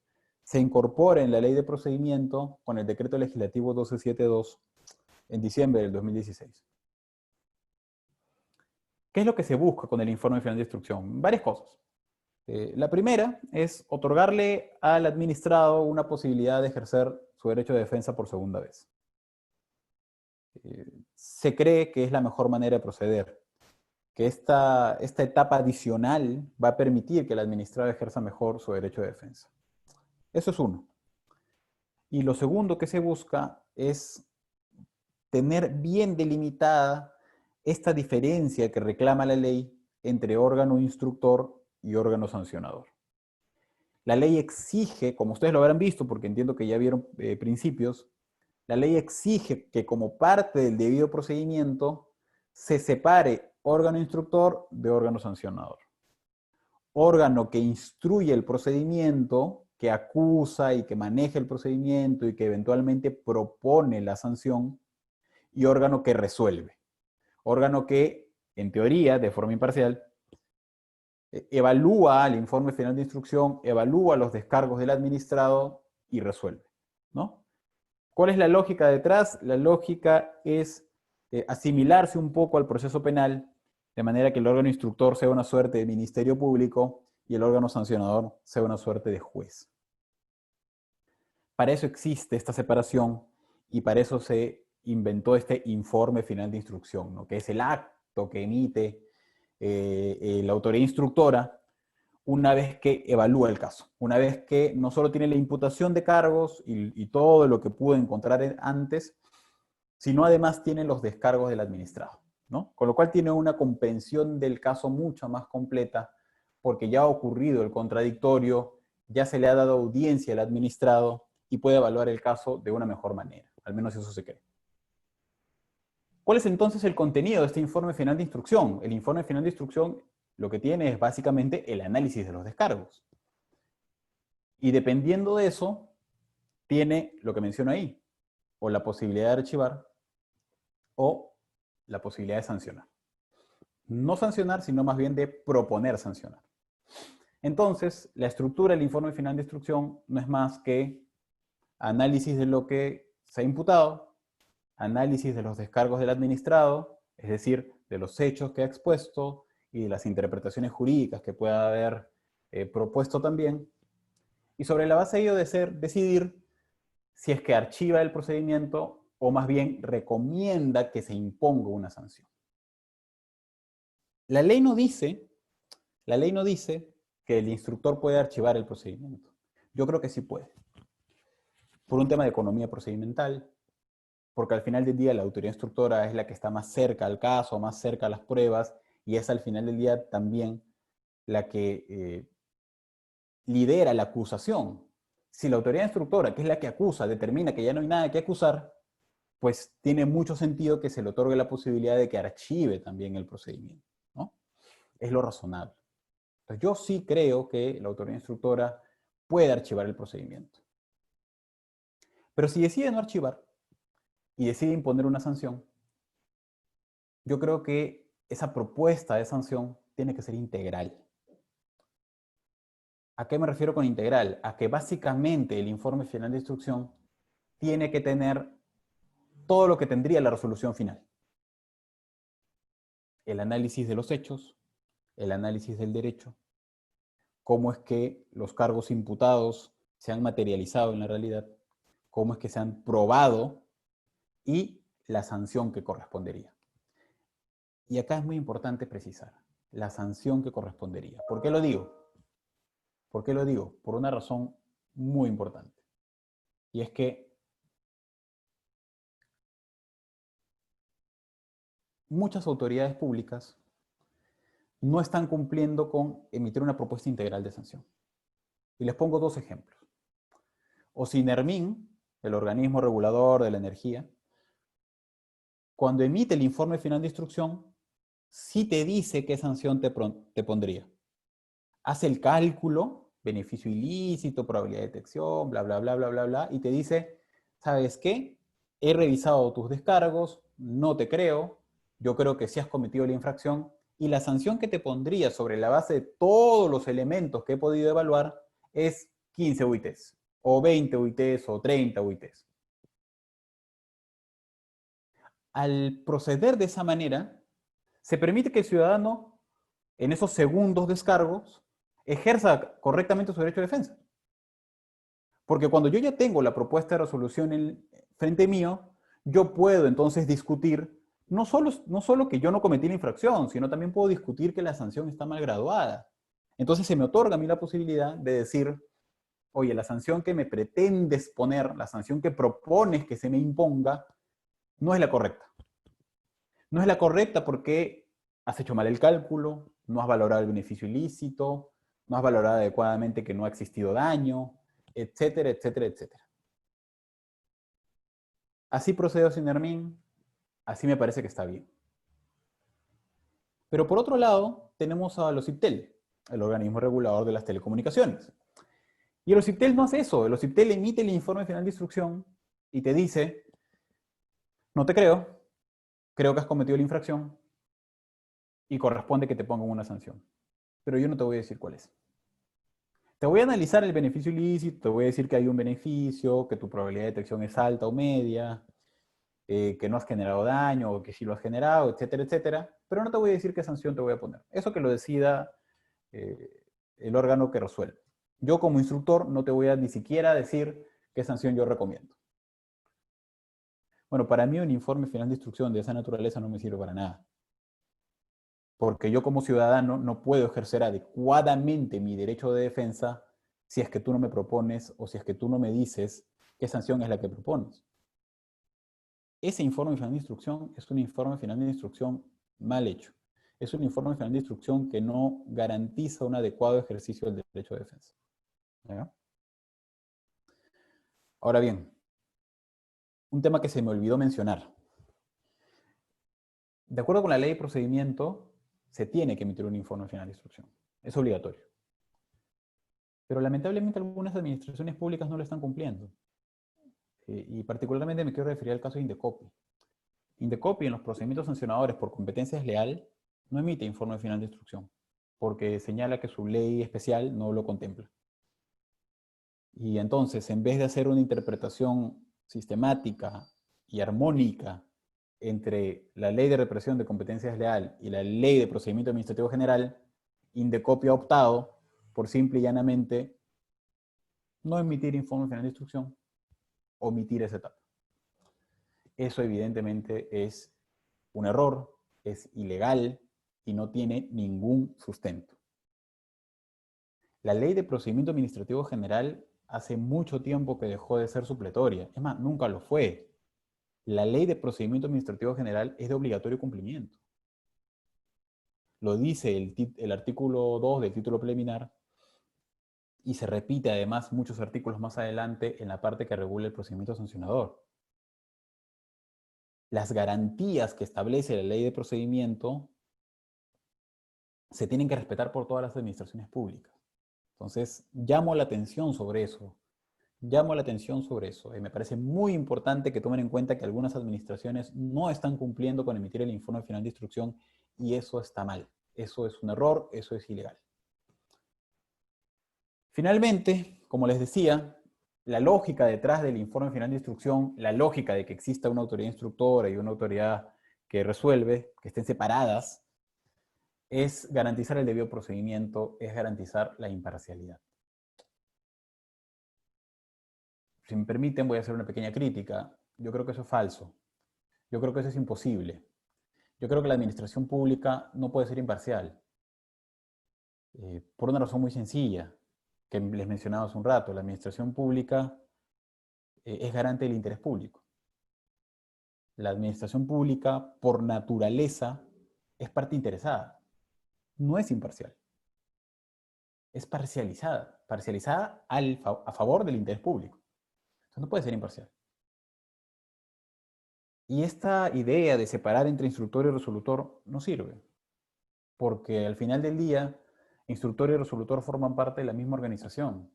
Speaker 2: Se incorpora en la ley de procedimiento con el decreto legislativo 1272 en diciembre del 2016. ¿Qué es lo que se busca con el informe final de instrucción? Varias cosas. La primera es otorgarle al administrado una posibilidad de ejercer su derecho de defensa por segunda vez. Se cree que es la mejor manera de proceder, que esta etapa adicional va a permitir que el administrado ejerza mejor su derecho de defensa. Eso es uno. Y lo segundo que se busca es tener bien delimitada esta diferencia que reclama la ley entre órgano instructor y órgano sancionador. La ley exige, como ustedes lo habrán visto, porque entiendo que ya vieron principios, la ley exige que como parte del debido procedimiento se separe órgano instructor de órgano sancionador. Órgano que instruye el procedimiento, que acusa y que maneja el procedimiento y que eventualmente propone la sanción, y órgano que resuelve. Órgano que, en teoría, de forma imparcial, evalúa el informe final de instrucción, evalúa los descargos del administrado y resuelve, ¿no? ¿Cuál es la lógica detrás? La lógica es asimilarse un poco al proceso penal, de manera que el órgano instructor sea una suerte de ministerio público y el órgano sancionador sea una suerte de juez. Para eso existe esta separación y para eso se inventó este informe final de instrucción, ¿no?, que es el acto que emite la autoridad instructora una vez que evalúa el caso, una vez que no solo tiene la imputación de cargos y todo lo que pudo encontrar antes, sino además tiene los descargos del administrado, ¿no? Con lo cual tiene una comprensión del caso mucho más completa, porque ya ha ocurrido el contradictorio, ya se le ha dado audiencia al administrado y puede evaluar el caso de una mejor manera, al menos eso se cree. ¿Cuál es entonces el contenido de este informe final de instrucción? El informe final de instrucción lo que tiene es básicamente el análisis de los descargos. Y dependiendo de eso, tiene lo que menciono ahí, o la posibilidad de archivar, o la posibilidad de sancionar. No sancionar, sino más bien de proponer sancionar. Entonces, la estructura del informe final de instrucción no es más que análisis de lo que se ha imputado, análisis de los descargos del administrado, es decir, de los hechos que ha expuesto y de las interpretaciones jurídicas que pueda haber propuesto también, y sobre la base de ello decidir si es que archiva el procedimiento o más bien recomienda que se imponga una sanción. La ley no dice que el instructor puede archivar el procedimiento. Yo creo que sí puede. Por un tema de economía procedimental, porque al final del día la autoridad instructora es la que está más cerca al caso, más cerca a las pruebas, y es al final del día también la que lidera la acusación. Si la autoridad instructora, que es la que acusa, determina que ya no hay nada que acusar, pues tiene mucho sentido que se le otorgue la posibilidad de que archive también el procedimiento, ¿no? Es lo razonable. Entonces, yo sí creo que la autoridad instructora puede archivar el procedimiento. Pero si decide no archivar y decide imponer una sanción, yo creo que esa propuesta de sanción tiene que ser integral. ¿A qué me refiero con integral? A que básicamente el informe final de instrucción tiene que tener todo lo que tendría la resolución final. El análisis de los hechos, el análisis del derecho, cómo es que los cargos imputados se han materializado en la realidad, cómo es que se han probado y la sanción que correspondería. Y acá es muy importante precisar, la sanción que correspondería. ¿Por qué lo digo? ¿Por qué lo digo? Por una razón muy importante. Y es que muchas autoridades públicas no están cumpliendo con emitir una propuesta integral de sanción. Y les pongo dos ejemplos. O Sinermin, el organismo regulador de la energía, cuando emite el informe final de instrucción, sí te dice qué sanción te pondría. Hace el cálculo, beneficio ilícito, probabilidad de detección, bla, bla, bla, bla, bla, bla, y te dice, ¿sabes qué? He revisado tus descargos, no te creo, yo creo que sí has cometido la infracción, y la sanción que te pondría sobre la base de todos los elementos que he podido evaluar es 15 UITs, o 20 UITs, o 30 UITs. Al proceder de esa manera, se permite que el ciudadano, en esos segundos descargos, ejerza correctamente su derecho de defensa. Porque cuando yo ya tengo la propuesta de resolución frente mío, yo puedo entonces discutir no solo que yo no cometí la infracción, sino también puedo discutir que la sanción está mal graduada. Entonces se me otorga a mí la posibilidad de decir, oye, la sanción que me pretendes poner, la sanción que propones que se me imponga, no es la correcta. No es la correcta porque has hecho mal el cálculo, no has valorado el beneficio ilícito, no has valorado adecuadamente que no ha existido daño, etcétera, etcétera, etcétera. Así procedo sin Hermín, así me parece que está bien. Pero por otro lado, tenemos a los OSIPTEL, el organismo regulador de las telecomunicaciones. Y el OSIPTEL no hace eso, el OSIPTEL emite el informe final de instrucción y te dice, no te creo, creo que has cometido la infracción y corresponde que te pongan una sanción. Pero yo no te voy a decir cuál es. Te voy a analizar el beneficio ilícito, te voy a decir que hay un beneficio, que tu probabilidad de detección es alta o media, que no has generado daño o que sí lo has generado, etcétera, etcétera, pero no te voy a decir qué sanción te voy a poner. Eso que lo decida el órgano que resuelve. Yo como instructor no te voy a ni siquiera decir qué sanción yo recomiendo. Bueno, para mí un informe final de instrucción de esa naturaleza no me sirve para nada. Porque yo como ciudadano no puedo ejercer adecuadamente mi derecho de defensa si es que tú no me propones o si es que tú no me dices qué sanción es la que propones. Ese informe final de instrucción es un informe final de instrucción mal hecho. Es un informe final de instrucción que no garantiza un adecuado ejercicio del derecho de defensa. ¿Ya? Ahora bien, un tema que se me olvidó mencionar. De acuerdo con la ley de procedimiento, se tiene que emitir un informe final de instrucción. Es obligatorio. Pero lamentablemente algunas administraciones públicas no lo están cumpliendo. Y particularmente me quiero referir al caso de Indecopi. Indecopi en los procedimientos sancionadores por competencia desleal no emite informe final de instrucción, porque señala que su ley especial no lo contempla. Y entonces, en vez de hacer una interpretación sistemática y armónica entre la ley de represión de competencia desleal y la ley de procedimiento administrativo general, Indecopi ha optado por simple y llanamente no emitir informe final de instrucción, omitir esa etapa. Eso evidentemente es un error, es ilegal y no tiene ningún sustento. La ley de procedimiento administrativo general hace mucho tiempo que dejó de ser supletoria. Es más, nunca lo fue. La ley de procedimiento administrativo general es de obligatorio cumplimiento. Lo dice el artículo 2 del título preliminar y se repite además muchos artículos más adelante en la parte que regula el procedimiento sancionador. Las garantías que establece la ley de procedimiento se tienen que respetar por todas las administraciones públicas. Entonces, llamo la atención sobre eso. Llamo la atención sobre eso. Me parece muy importante que tomen en cuenta que algunas administraciones no están cumpliendo con emitir el informe final de instrucción y eso está mal. Eso es un error, eso es ilegal. Finalmente, como les decía, la lógica detrás del informe final de instrucción, la lógica de que exista una autoridad instructora y una autoridad que resuelve, que estén separadas, es garantizar el debido procedimiento, es garantizar la imparcialidad. Si me permiten, voy a hacer una pequeña crítica. Yo creo que eso es falso. Yo creo que eso es imposible. Yo creo que la administración pública no puede ser imparcial. Por una razón muy sencilla, que les mencionaba hace un rato. La administración pública es garante del interés público. La administración pública, por naturaleza, es parte interesada. No es imparcial. Es parcializada. Parcializada a favor del interés público. Entonces no puede ser imparcial. Y esta idea de separar entre instructor y resolutor no sirve. Porque al final del día, instructor y resolutor forman parte de la misma organización.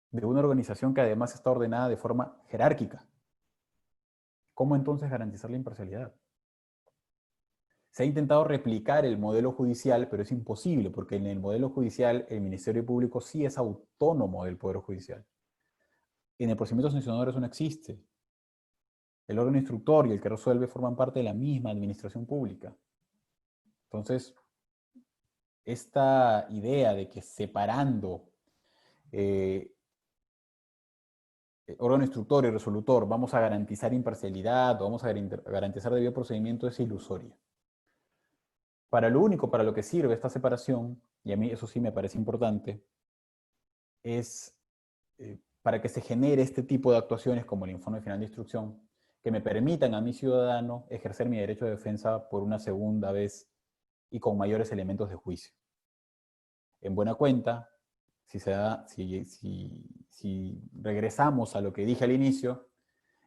Speaker 2: De una organización que además está ordenada de forma jerárquica. ¿Cómo entonces garantizar la imparcialidad? Se ha intentado replicar el modelo judicial, pero es imposible, porque en el modelo judicial el Ministerio Público sí es autónomo del Poder Judicial. En el procedimiento sancionador eso no existe. El órgano instructor y el que resuelve forman parte de la misma administración pública. Entonces, esta idea de que separando órgano instructor y resolutor vamos a garantizar imparcialidad o vamos a garantizar debido procedimiento es ilusoria. Para lo único para lo que sirve esta separación, y a mí eso sí me parece importante, es para que se genere este tipo de actuaciones como el informe final de instrucción, que me permitan a mi ciudadano ejercer mi derecho de defensa por una segunda vez y con mayores elementos de juicio. En buena cuenta, si regresamos a lo que dije al inicio,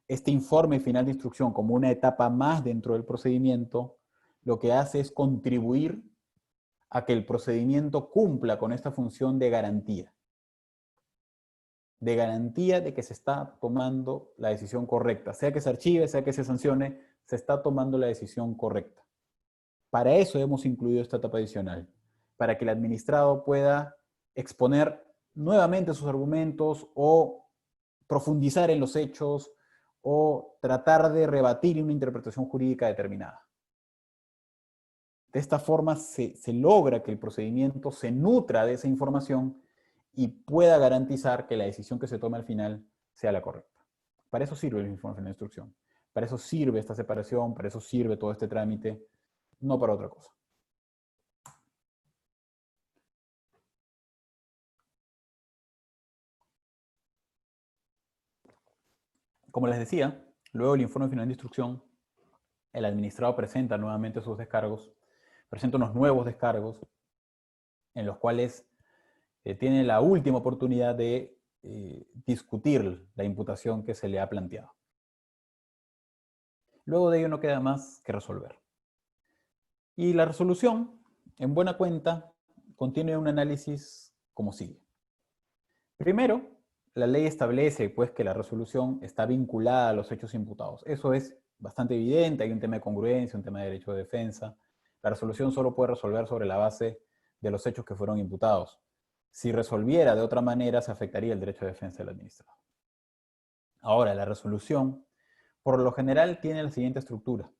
Speaker 2: este informe final de instrucción como una etapa más dentro del procedimiento, lo que hace es contribuir a que el procedimiento cumpla con esta función de garantía. De garantía de que se está tomando la decisión correcta. Sea que se archive, sea que se sancione, se está tomando la decisión correcta. Para eso hemos incluido esta etapa adicional. Para que el administrado pueda exponer nuevamente sus argumentos o profundizar en los hechos o tratar de rebatir una interpretación jurídica determinada. De esta forma se logra que el procedimiento se nutra de esa información y pueda garantizar que la decisión que se tome al final sea la correcta. Para eso sirve el informe final de instrucción. Para eso sirve esta separación, para eso sirve todo este trámite, no para otra cosa. Como les decía, luego del informe final de instrucción, el administrado presenta nuevamente sus descargos, presenta unos nuevos descargos en los cuales tiene la última oportunidad de discutir la imputación que se le ha planteado. Luego de ello no queda más que resolver. Y la resolución, en buena cuenta, contiene un análisis como sigue. Primero, la ley establece pues, que la resolución está vinculada a los hechos imputados. Eso es bastante evidente, hay un tema de congruencia, un tema de derecho de defensa. La resolución solo puede resolver sobre la base de los hechos que fueron imputados. Si resolviera de otra manera, se afectaría el derecho de defensa del administrado. Ahora, la resolución, por lo general, tiene la siguiente estructura.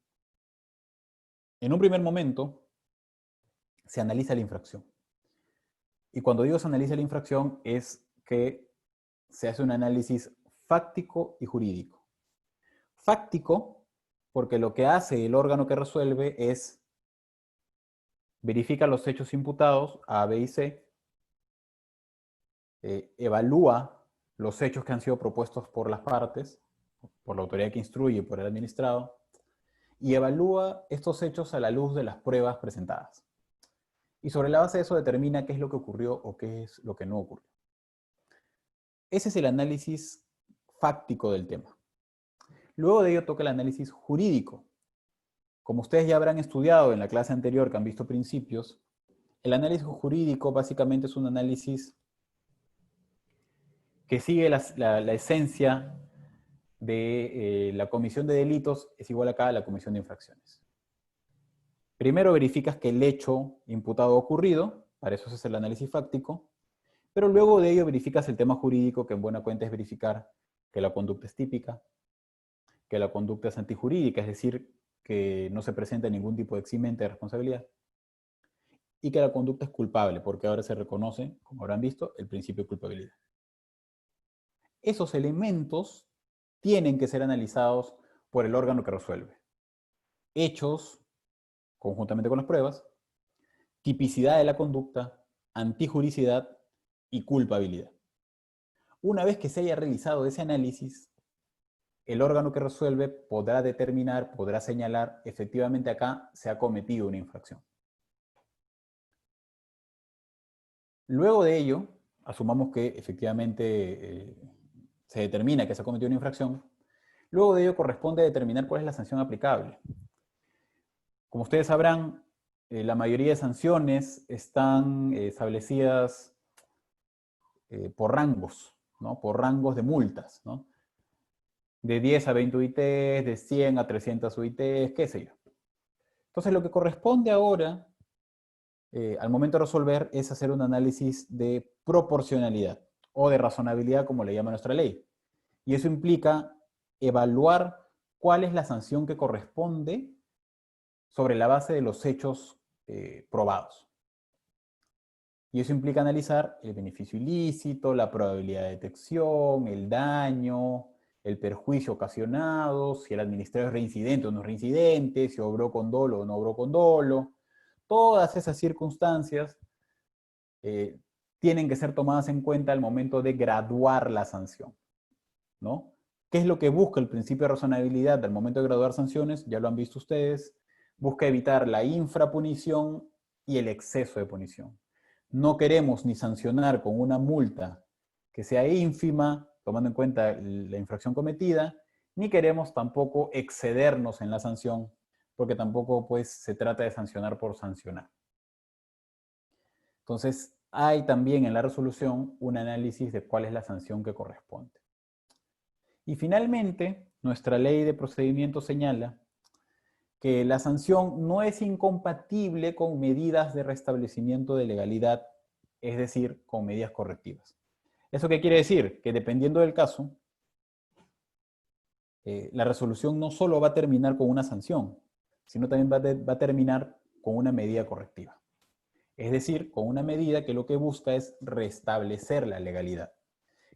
Speaker 2: En un primer momento, se analiza la infracción. Y cuando digo se analiza la infracción, es que se hace un análisis fáctico y jurídico. Fáctico, porque lo que hace el órgano que resuelve es verifica los hechos imputados, A, B y C, evalúa los hechos que han sido propuestos por las partes, por la autoridad que instruye y por el administrado, y evalúa estos hechos a la luz de las pruebas presentadas. Y sobre la base de eso determina qué es lo que ocurrió o qué es lo que no ocurrió. Ese es el análisis fáctico del tema. Luego de ello toca el análisis jurídico. Como ustedes ya habrán estudiado en la clase anterior que han visto principios, el análisis jurídico básicamente es un análisis que sigue la esencia de la comisión de delitos es igual acá a la comisión de infracciones. Primero verificas que el hecho imputado ha ocurrido, para eso es el análisis fáctico, pero luego de ello verificas el tema jurídico, que en buena cuenta es verificar que la conducta es típica, que la conducta es antijurídica, es decir, que no se presenta ningún tipo de eximente de responsabilidad, y que la conducta es culpable, porque ahora se reconoce, como habrán visto, el principio de culpabilidad. Esos elementos tienen que ser analizados por el órgano que resuelve. Hechos, conjuntamente con las pruebas, tipicidad de la conducta, antijuricidad y culpabilidad. Una vez que se haya realizado ese análisis, el órgano que resuelve podrá determinar, podrá señalar, efectivamente acá se ha cometido una infracción. Luego de ello, asumamos que efectivamente se determina que se ha cometido una infracción, luego de ello corresponde determinar cuál es la sanción aplicable. Como ustedes sabrán, la mayoría de sanciones están establecidas por rangos, ¿no? Por rangos de multas, ¿no? De 10 a 20 UITs, de 100 a 300 UITs, qué sé yo. Entonces, lo que corresponde ahora, al momento de resolver, es hacer un análisis de proporcionalidad o de razonabilidad, como le llama nuestra ley. Y eso implica evaluar cuál es la sanción que corresponde sobre la base de los hechos probados. Y eso implica analizar el beneficio ilícito, la probabilidad de detección, el daño, el perjuicio ocasionado, si el administrador es reincidente o no es reincidente, si obró con dolo o no obró con dolo. Todas esas circunstancias tienen que ser tomadas en cuenta al momento de graduar la sanción, ¿no? ¿Qué es lo que busca el principio de razonabilidad al momento de graduar sanciones? Ya lo han visto ustedes. Busca evitar la infrapunición y el exceso de punición. No queremos ni sancionar con una multa que sea ínfima, tomando en cuenta la infracción cometida, ni queremos tampoco excedernos en la sanción, porque tampoco pues, se trata de sancionar por sancionar. Entonces, hay también en la resolución un análisis de cuál es la sanción que corresponde. Y finalmente, nuestra ley de procedimiento señala que la sanción no es incompatible con medidas de restablecimiento de legalidad, es decir, con medidas correctivas. ¿Eso qué quiere decir? Que dependiendo del caso, la resolución no solo va a terminar con una sanción, sino también va a terminar con una medida correctiva. Es decir, con una medida que lo que busca es restablecer la legalidad,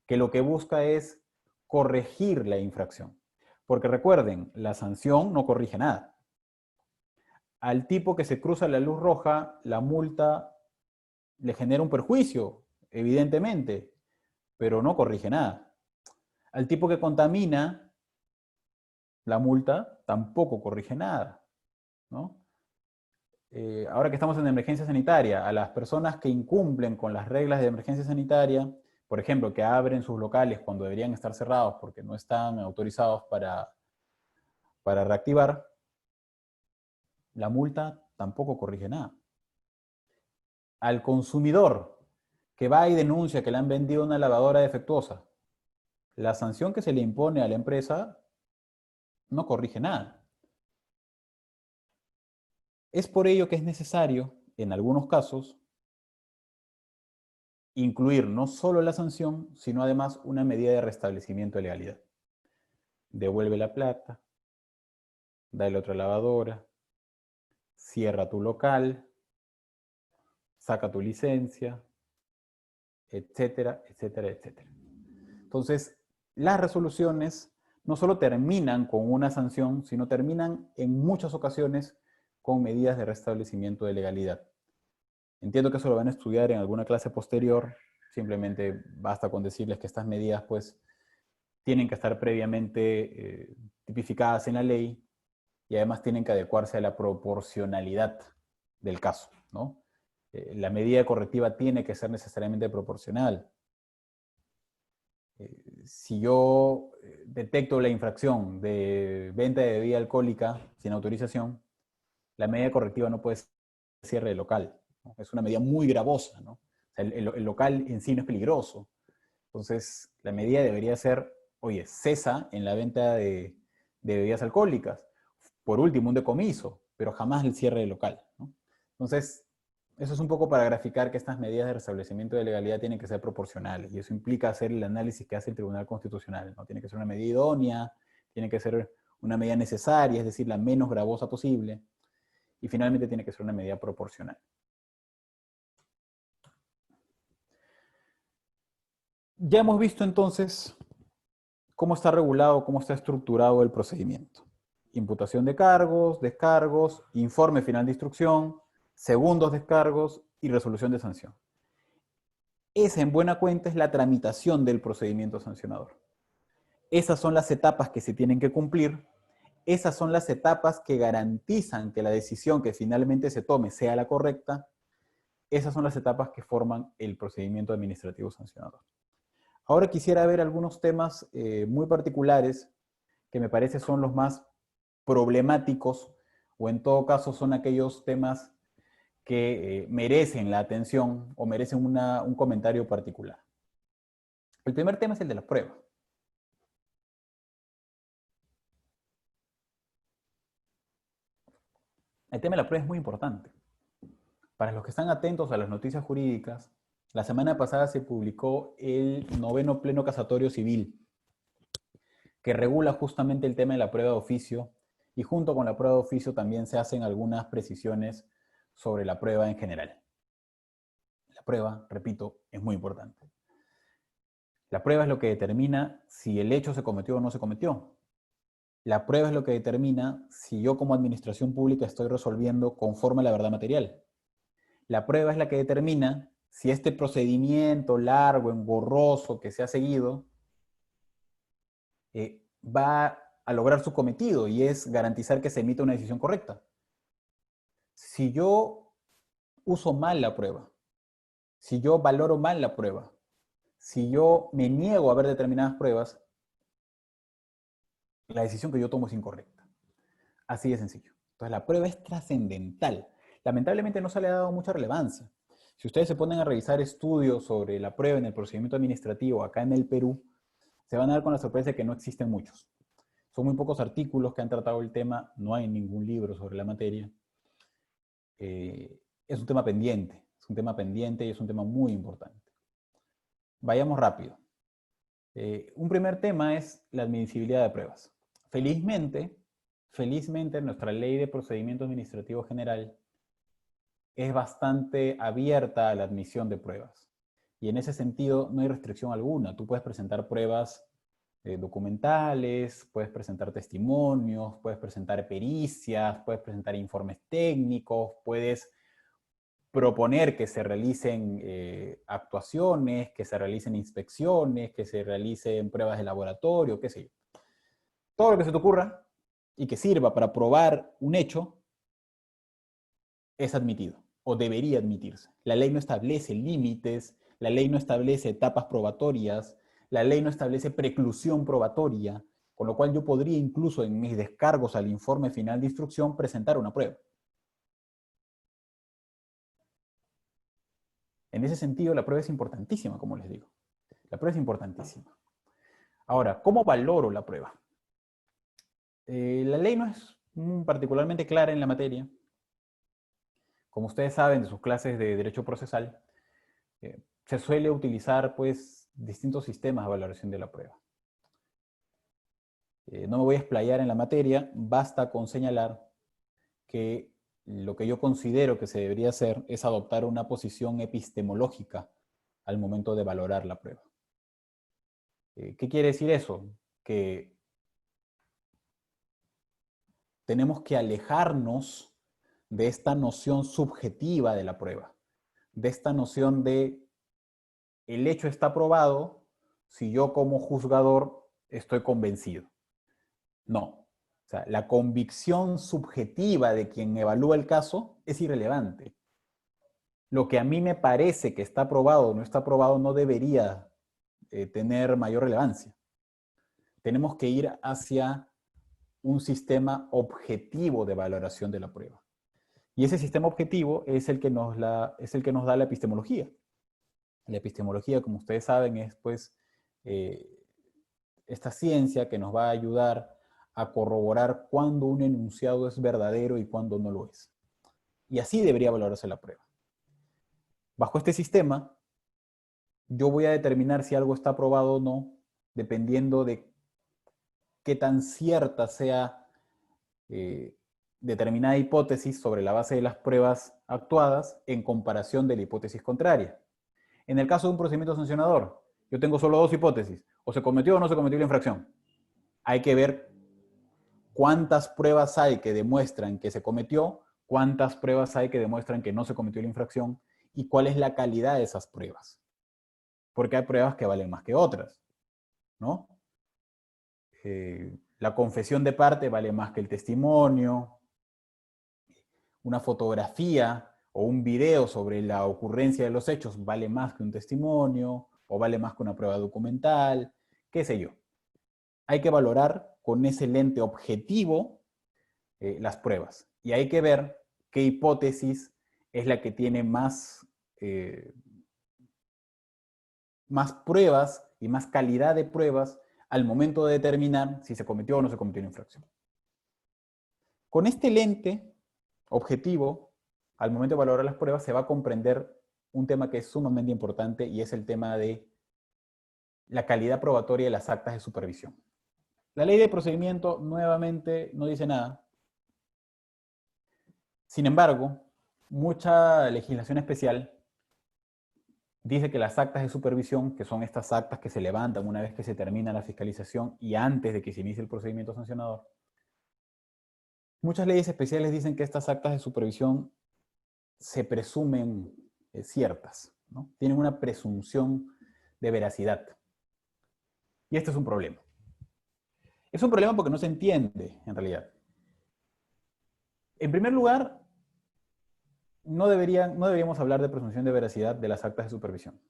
Speaker 2: que lo que busca es corregir la infracción. Porque recuerden, la sanción no corrige nada. Al tipo que se cruza la luz roja, la multa le genera un perjuicio, evidentemente, pero no corrige nada. Al tipo que contamina, la multa tampoco corrige nada, ¿no? Ahora que estamos en emergencia sanitaria, a las personas que incumplen con las reglas de emergencia sanitaria, por ejemplo, que abren sus locales cuando deberían estar cerrados porque no están autorizados para reactivar, la multa tampoco corrige nada. Al consumidor que va y denuncia que le han vendido una lavadora defectuosa, la sanción que se le impone a la empresa no corrige nada. Es por ello que es necesario, en algunos casos, incluir no solo la sanción, sino además una medida de restablecimiento de legalidad. Devuelve la plata, dale otra lavadora, cierra tu local, saca tu licencia, etcétera, etcétera, etcétera. Entonces, las resoluciones no solo terminan con una sanción, sino terminan en muchas ocasiones con medidas de restablecimiento de legalidad. Entiendo que eso lo van a estudiar en alguna clase posterior, simplemente basta con decirles que estas medidas pues tienen que estar previamente tipificadas en la ley y además tienen que adecuarse a la proporcionalidad del caso, ¿no? La medida correctiva tiene que ser necesariamente proporcional. Si yo detecto la infracción de venta de bebida alcohólica sin autorización, la medida correctiva no puede ser cierre de local, ¿no? Es una medida muy gravosa, ¿no? O sea, el local en sí no es peligroso. Entonces, la medida debería ser, oye, cesa en la venta de bebidas alcohólicas. Por último, un decomiso, pero jamás el cierre de local, ¿no? Entonces, eso es un poco para graficar que estas medidas de restablecimiento de legalidad tienen que ser proporcionales, y eso implica hacer el análisis que hace el Tribunal Constitucional, ¿no? Tiene que ser una medida idónea, tiene que ser una medida necesaria, es decir, la menos gravosa posible, y finalmente tiene que ser una medida proporcional. Ya hemos visto entonces ¿cómo está regulado, cómo está estructurado el procedimiento? Imputación de cargos, descargos, informe final de instrucción, segundos descargos y resolución de sanción. Esa, en buena cuenta, es la tramitación del procedimiento sancionador. Esas son las etapas que se tienen que cumplir. Esas son las etapas que garantizan que la decisión que finalmente se tome sea la correcta. Esas son las etapas que forman el procedimiento administrativo sancionador. Ahora quisiera ver algunos temas muy particulares que me parece son los más problemáticos, o en todo caso son aquellos temas que merecen la atención o merecen un comentario particular. El primer tema es el de la prueba. El tema de la prueba es muy importante. Para los que están atentos a las noticias jurídicas, la semana pasada se publicó el 9º Pleno Casatorio Civil, que regula justamente el tema de la prueba de oficio, y junto con la prueba de oficio también se hacen algunas precisiones sobre la prueba en general. La prueba, repito, es muy importante. La prueba es lo que determina si el hecho se cometió o no se cometió. La prueba es lo que determina si yo como administración pública estoy resolviendo conforme a la verdad material. La prueba es la que determina si este procedimiento largo, engorroso que se ha seguido va a lograr su cometido, y es garantizar que se emita una decisión correcta. Si yo uso mal la prueba, si yo valoro mal la prueba, si yo me niego a ver determinadas pruebas, la decisión que yo tomo es incorrecta. Así de sencillo. Entonces la prueba es trascendental. Lamentablemente no se le ha dado mucha relevancia. Si ustedes se ponen a revisar estudios sobre la prueba en el procedimiento administrativo acá en el Perú, se van a dar con la sorpresa de que no existen muchos. Son muy pocos artículos que han tratado el tema, no hay ningún libro sobre la materia. Es un tema pendiente, y es un tema muy importante. Vayamos rápido. Un primer tema es la admisibilidad de pruebas. Felizmente, nuestra ley de procedimiento administrativo general es bastante abierta a la admisión de pruebas. Y en ese sentido no hay restricción alguna. Tú puedes presentar pruebas documentales, puedes presentar testimonios, puedes presentar pericias, puedes presentar informes técnicos, puedes proponer que se realicen actuaciones, que se realicen inspecciones, que se realicen pruebas de laboratorio, qué sé yo. Todo lo que se te ocurra y que sirva para probar un hecho es admitido o debería admitirse. La ley no establece límites, la ley no establece etapas probatorias, la ley no establece preclusión probatoria, con lo cual yo podría incluso en mis descargos al informe final de instrucción presentar una prueba. En ese sentido, la prueba es importantísima, como les digo. La prueba es importantísima. Ahora, ¿cómo valoro la prueba? La ley no es particularmente clara en la materia. Como ustedes saben de sus clases de Derecho Procesal, se suele utilizar pues distintos sistemas de valoración de la prueba. No me voy a explayar en la materia, basta con señalar que lo que yo considero que se debería hacer es adoptar una posición epistemológica al momento de valorar la prueba. ¿Qué quiere decir eso? Que tenemos que alejarnos de esta noción subjetiva de la prueba, de esta noción de el hecho está probado si yo como juzgador estoy convencido. No. O sea, la convicción subjetiva de quien evalúa el caso es irrelevante. Lo que a mí me parece que está probado o no está probado no debería tener mayor relevancia. Tenemos que ir hacia un sistema objetivo de valoración de la prueba. Y ese sistema objetivo es el que nos da la epistemología. La epistemología, como ustedes saben, es pues esta ciencia que nos va a ayudar a corroborar cuándo un enunciado es verdadero y cuándo no lo es. Y así debería valorarse la prueba. Bajo este sistema, yo voy a determinar si algo está probado o no, dependiendo de qué tan cierta sea determinada hipótesis sobre la base de las pruebas actuadas en comparación de la hipótesis contraria. En el caso de un procedimiento sancionador, Yo tengo solo dos hipótesis. O se cometió o no se cometió la infracción. Hay que ver cuántas pruebas hay que demuestran que se cometió, cuántas pruebas hay que demuestran que no se cometió la infracción y cuál es la calidad de esas pruebas. Porque hay pruebas que valen más que otras, ¿no? La confesión de parte vale más que el testimonio. Una fotografía o un video sobre la ocurrencia de los hechos vale más que un testimonio o vale más que una prueba documental, qué sé yo. Hay que valorar con ese lente objetivo las pruebas y hay que ver qué hipótesis es la que tiene más pruebas y más calidad de pruebas al momento de determinar si se cometió o no se cometió una infracción. Con este lente objetivo, al momento de valorar las pruebas, se va a comprender un tema que es sumamente importante y es el tema de la calidad probatoria de las actas de supervisión. La ley de procedimiento, nuevamente, no dice nada. Sin embargo, mucha legislación especial dice que las actas de supervisión, que son estas actas que se levantan una vez que se termina la fiscalización y antes de que se inicie el procedimiento sancionador, muchas leyes especiales dicen que estas actas de supervisión se presumen ciertas, ¿no? Tienen una presunción de veracidad. Y este es un problema. Es un problema porque no se entiende, en realidad. En primer lugar, no deberíamos hablar de presunción de veracidad de las actas de supervisión.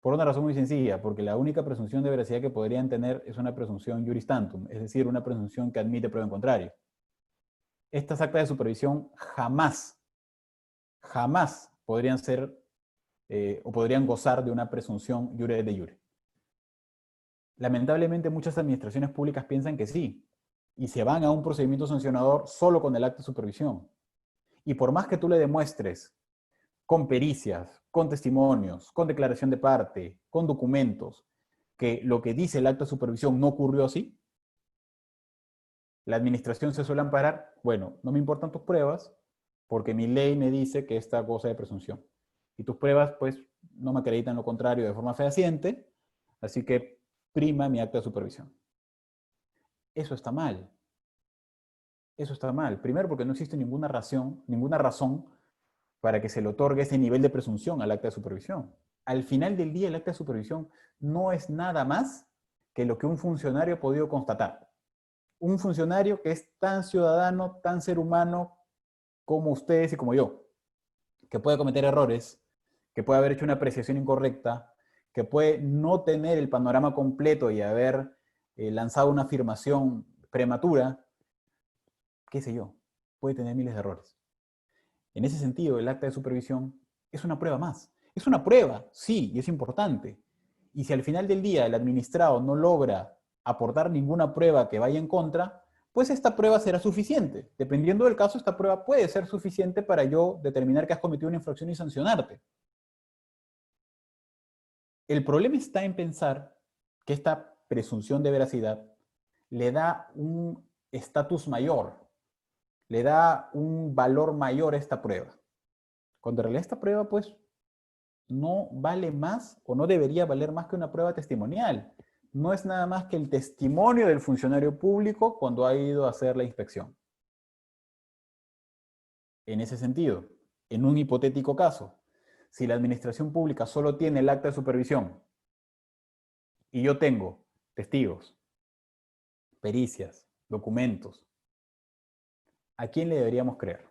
Speaker 2: Por una razón muy sencilla, porque la única presunción de veracidad que podrían tener es una presunción juris tantum, es decir, una presunción que admite prueba en contrario. Estas actas de supervisión jamás podrían ser o podrían gozar de una presunción jure de jure. Lamentablemente muchas administraciones públicas piensan que sí, y se van a un procedimiento sancionador solo con el acta de supervisión. Y por más que tú le demuestres con pericias, con testimonios, con declaración de parte, con documentos, que lo que dice el acta de supervisión no ocurrió así, la administración se suele amparar, bueno, no me importan tus pruebas, porque mi ley me dice que esta cosa de presunción. Y tus pruebas, pues, no me acreditan lo contrario de forma fehaciente, así que prima mi acta de supervisión. Eso está mal. Eso está mal. Primero porque no existe ninguna razón para que se le otorgue ese nivel de presunción al acta de supervisión. Al final del día, el acta de supervisión no es nada más que lo que un funcionario ha podido constatar. Un funcionario que es tan ciudadano, tan ser humano como ustedes y como yo, que puede cometer errores, que puede haber hecho una apreciación incorrecta, que puede no tener el panorama completo y haber lanzado una afirmación prematura, qué sé yo, puede tener miles de errores. En ese sentido, el acta de supervisión es una prueba más. Es una prueba, sí, y es importante. Y si al final del día el administrado no logra aportar ninguna prueba que vaya en contra, pues esta prueba será suficiente. Dependiendo del caso, esta prueba puede ser suficiente para yo determinar que has cometido una infracción y sancionarte. El problema está en pensar que esta presunción de veracidad le da un estatus mayor, le da un valor mayor a esta prueba. Cuando en realidad esta prueba, pues, no vale más o no debería valer más que una prueba testimonial. No es nada más que el testimonio del funcionario público cuando ha ido a hacer la inspección. En ese sentido, en un hipotético caso, si la administración pública solo tiene el acta de supervisión y yo tengo testigos, pericias, documentos, ¿a quién le deberíamos creer?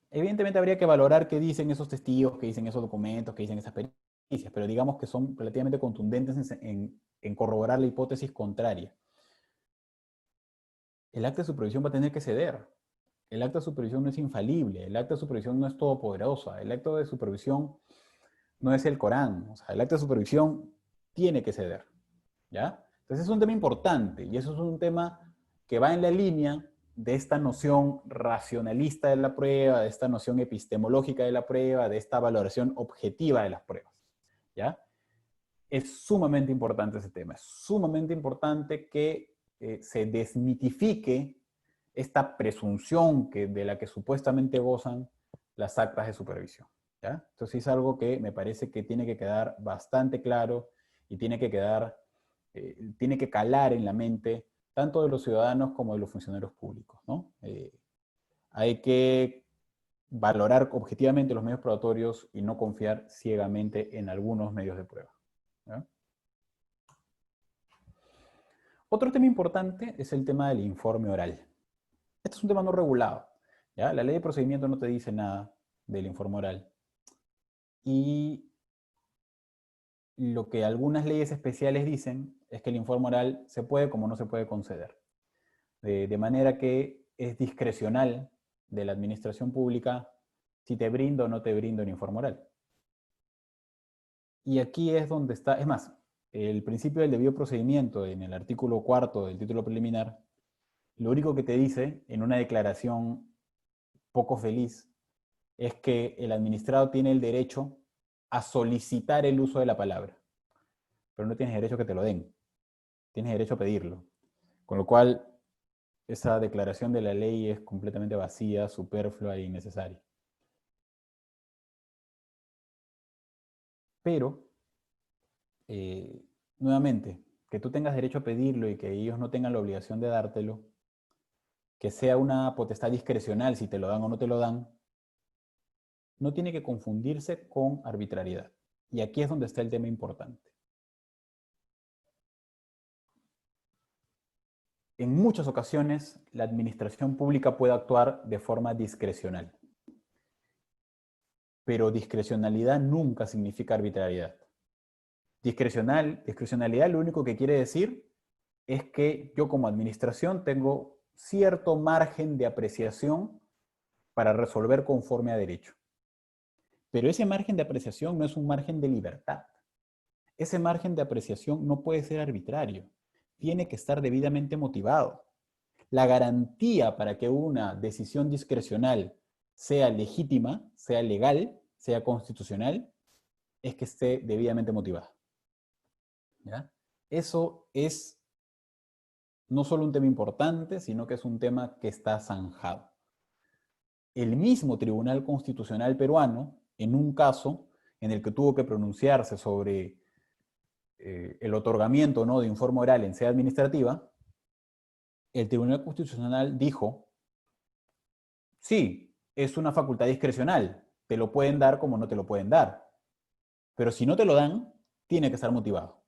Speaker 2: Evidentemente habría que valorar qué dicen esos testigos, qué dicen esos documentos, qué dicen esas pericias, pero digamos que son relativamente contundentes en corroborar la hipótesis contraria. El acta de supervisión va a tener que ceder. El acta de supervisión no es infalible, el acta de supervisión no es todopoderosa, el acta de supervisión no es el Corán, o sea, el acta de supervisión tiene que ceder, ¿ya? Entonces es un tema importante y eso es un tema que va en la línea de esta noción racionalista de la prueba, de esta noción epistemológica de la prueba, de esta valoración objetiva de las pruebas, ¿ya? Es sumamente importante ese tema, es sumamente importante que se desmitifique esta presunción de la que supuestamente gozan las actas de supervisión. ¿Ya? Entonces es algo que me parece que tiene que quedar bastante claro y tiene que quedar, tiene que calar en la mente tanto de los ciudadanos como de los funcionarios públicos, ¿no? Hay que valorar objetivamente los medios probatorios y no confiar ciegamente en algunos medios de prueba. ¿Ya? Otro tema importante es el tema del informe oral. Este es un tema no regulado. ¿Ya? La ley de procedimiento no te dice nada del informe oral. Y lo que algunas leyes especiales dicen es que el informe oral se puede como no se puede conceder. De manera que es discrecional de la administración pública si te brindo o no te brindo el informe oral. Y aquí es donde está, es más, el principio del debido procedimiento en el artículo 4 del título preliminar, lo único que te dice en una declaración poco feliz es que el administrado tiene el derecho a solicitar el uso de la palabra, pero no tienes derecho a que te lo den, tienes derecho a pedirlo. Con lo cual, esa declaración de la ley es completamente vacía, superflua e innecesaria. Pero, nuevamente, que tú tengas derecho a pedirlo y que ellos no tengan la obligación de dártelo, que sea una potestad discrecional si te lo dan o no te lo dan, no tiene que confundirse con arbitrariedad. Y aquí es donde está el tema importante. En muchas ocasiones, la administración pública puede actuar de forma discrecional. Pero discrecionalidad nunca significa arbitrariedad. Discrecionalidad lo único que quiere decir es que yo como administración tengo cierto margen de apreciación para resolver conforme a derecho. Pero ese margen de apreciación no es un margen de libertad. Ese margen de apreciación no puede ser arbitrario. Tiene que estar debidamente motivado. La garantía para que una decisión discrecional sea legítima, sea legal, sea constitucional, es que esté debidamente motivada. ¿Ya? Eso es no solo un tema importante, sino que es un tema que está zanjado. El mismo Tribunal Constitucional peruano, en un caso en el que tuvo que pronunciarse sobre el otorgamiento, ¿no?, de informe oral en sede administrativa, el Tribunal Constitucional dijo, sí, es una facultad discrecional, te lo pueden dar como no te lo pueden dar, pero si no te lo dan, tiene que estar motivado.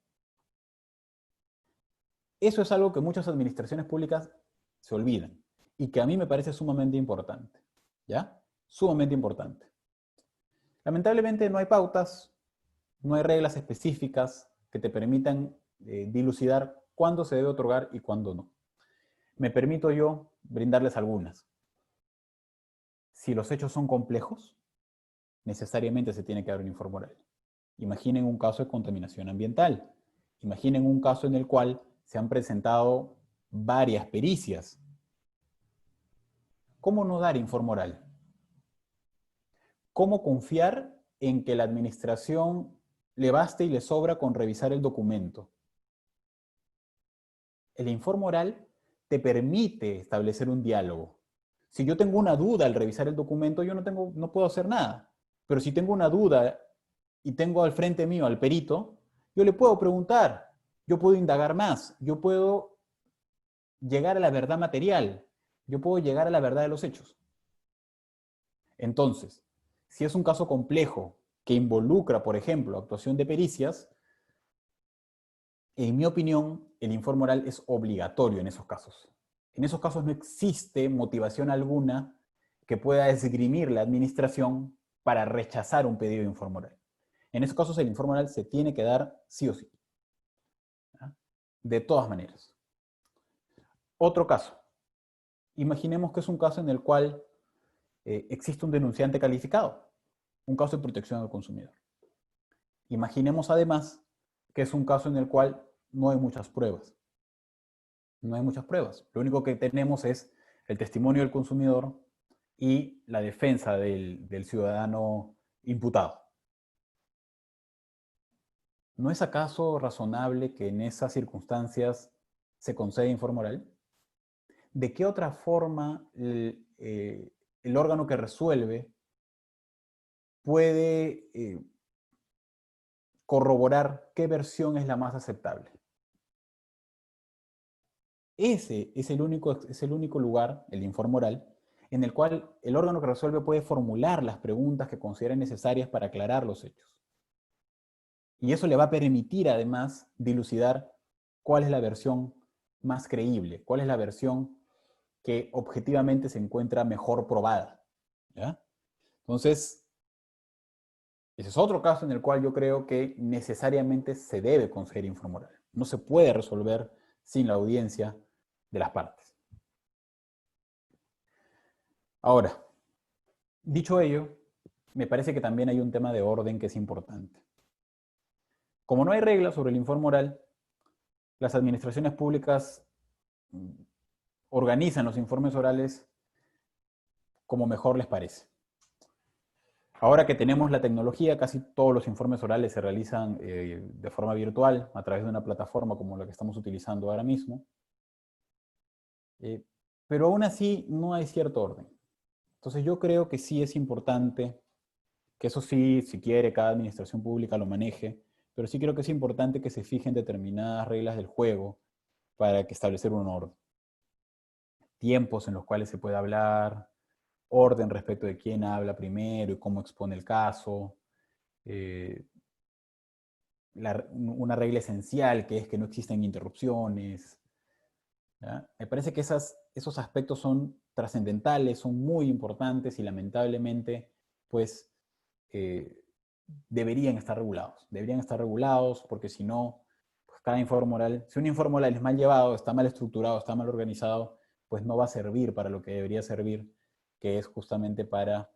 Speaker 2: Eso es algo que muchas administraciones públicas se olvidan y que a mí me parece sumamente importante, ¿ya? Sumamente importante. Lamentablemente no hay pautas, no hay reglas específicas que te permitan dilucidar cuándo se debe otorgar y cuándo no. Me permito yo brindarles algunas. Si los hechos son complejos, necesariamente se tiene que dar un informe oral. Imaginen un caso de contaminación ambiental. Imaginen un caso en el cual se han presentado varias pericias. ¿Cómo no dar informe oral? ¿Cómo confiar en que la administración le baste y le sobra con revisar el documento? El informe oral te permite establecer un diálogo. Si yo tengo una duda al revisar el documento, yo no puedo hacer nada. Pero si tengo una duda y tengo al frente mío al perito, yo le puedo preguntar, yo puedo indagar más, yo puedo llegar a la verdad material, yo puedo llegar a la verdad de los hechos. Entonces, si es un caso complejo que involucra, por ejemplo, actuación de pericias, en mi opinión, el informe oral es obligatorio en esos casos. En esos casos no existe motivación alguna que pueda esgrimir la administración para rechazar un pedido de informe oral. En esos casos el informe oral se tiene que dar sí o sí. ¿Ya? De todas maneras. Otro caso. Imaginemos que es un caso en el cual existe un denunciante calificado, un caso de protección al consumidor. Imaginemos además que es un caso en el cual no hay muchas pruebas. No hay muchas pruebas. Lo único que tenemos es el testimonio del consumidor y la defensa del ciudadano imputado. ¿No es acaso razonable que en esas circunstancias se conceda informe oral? ¿De qué otra forma el órgano que resuelve puede corroborar qué versión es la más aceptable. Ese es el único lugar, el informe oral, en el cual el órgano que resuelve puede formular las preguntas que considere necesarias para aclarar los hechos. Y eso le va a permitir, además, dilucidar cuál es la versión más creíble, cuál es la versión que objetivamente se encuentra mejor probada. ¿Ya? Entonces, ese es otro caso en el cual yo creo que necesariamente se debe conceder informe oral. No se puede resolver sin la audiencia de las partes. Ahora, dicho ello, me parece que también hay un tema de orden que es importante. Como no hay reglas sobre el informe oral, las administraciones públicas organizan los informes orales como mejor les parece. Ahora que tenemos la tecnología, casi todos los informes orales se realizan de forma virtual, a través de una plataforma como la que estamos utilizando ahora mismo. Pero aún así no hay cierto orden. Entonces yo creo que sí es importante, que eso sí, si quiere, cada administración pública lo maneje, pero sí creo que es importante que se fijen determinadas reglas del juego para que establecer un orden. Tiempos en los cuales se puede hablar, orden respecto de quién habla primero y cómo expone el caso, una regla esencial que es que no existen interrupciones. ¿Ya? Me parece que esos aspectos son trascendentales, son muy importantes y lamentablemente, pues, deberían estar regulados. Deberían estar regulados porque si no, pues cada informe oral, si un informe oral es mal llevado, está mal estructurado, está mal organizado, pues no va a servir para lo que debería servir, que es justamente para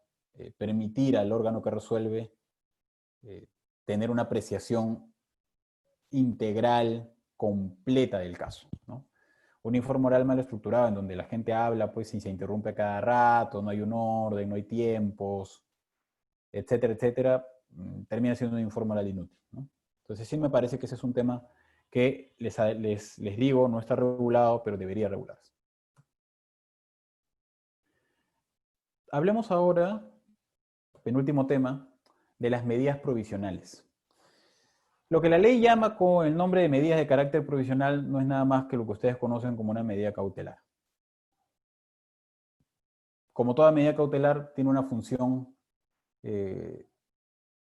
Speaker 2: permitir al órgano que resuelve tener una apreciación integral, completa del caso, ¿no? Un informe oral mal estructurado en donde la gente habla, pues, y se interrumpe a cada rato, no hay un orden, no hay tiempos, etcétera, etcétera, termina siendo un informe oral inútil, ¿no? Entonces sí me parece que ese es un tema que les digo, no está regulado, pero debería regularse. Hablemos ahora, penúltimo tema, de las medidas provisionales. Lo que la ley llama con el nombre de medidas de carácter provisional no es nada más que lo que ustedes conocen como una medida cautelar. Como toda medida cautelar, tiene una función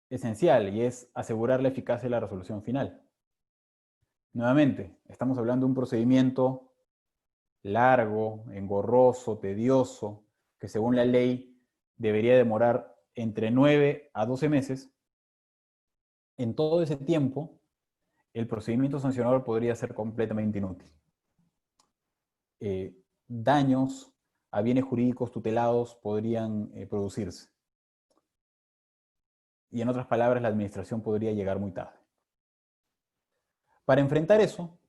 Speaker 2: esencial y es asegurar la eficacia de la resolución final. Nuevamente, estamos hablando de un procedimiento largo, engorroso, tedioso, que según la ley debería demorar entre 9 a 12 meses. En todo ese tiempo, el procedimiento sancionador podría ser completamente inútil. Daños a bienes jurídicos tutelados podrían producirse. Y en otras palabras, la administración podría llegar muy tarde. Para enfrentar eso,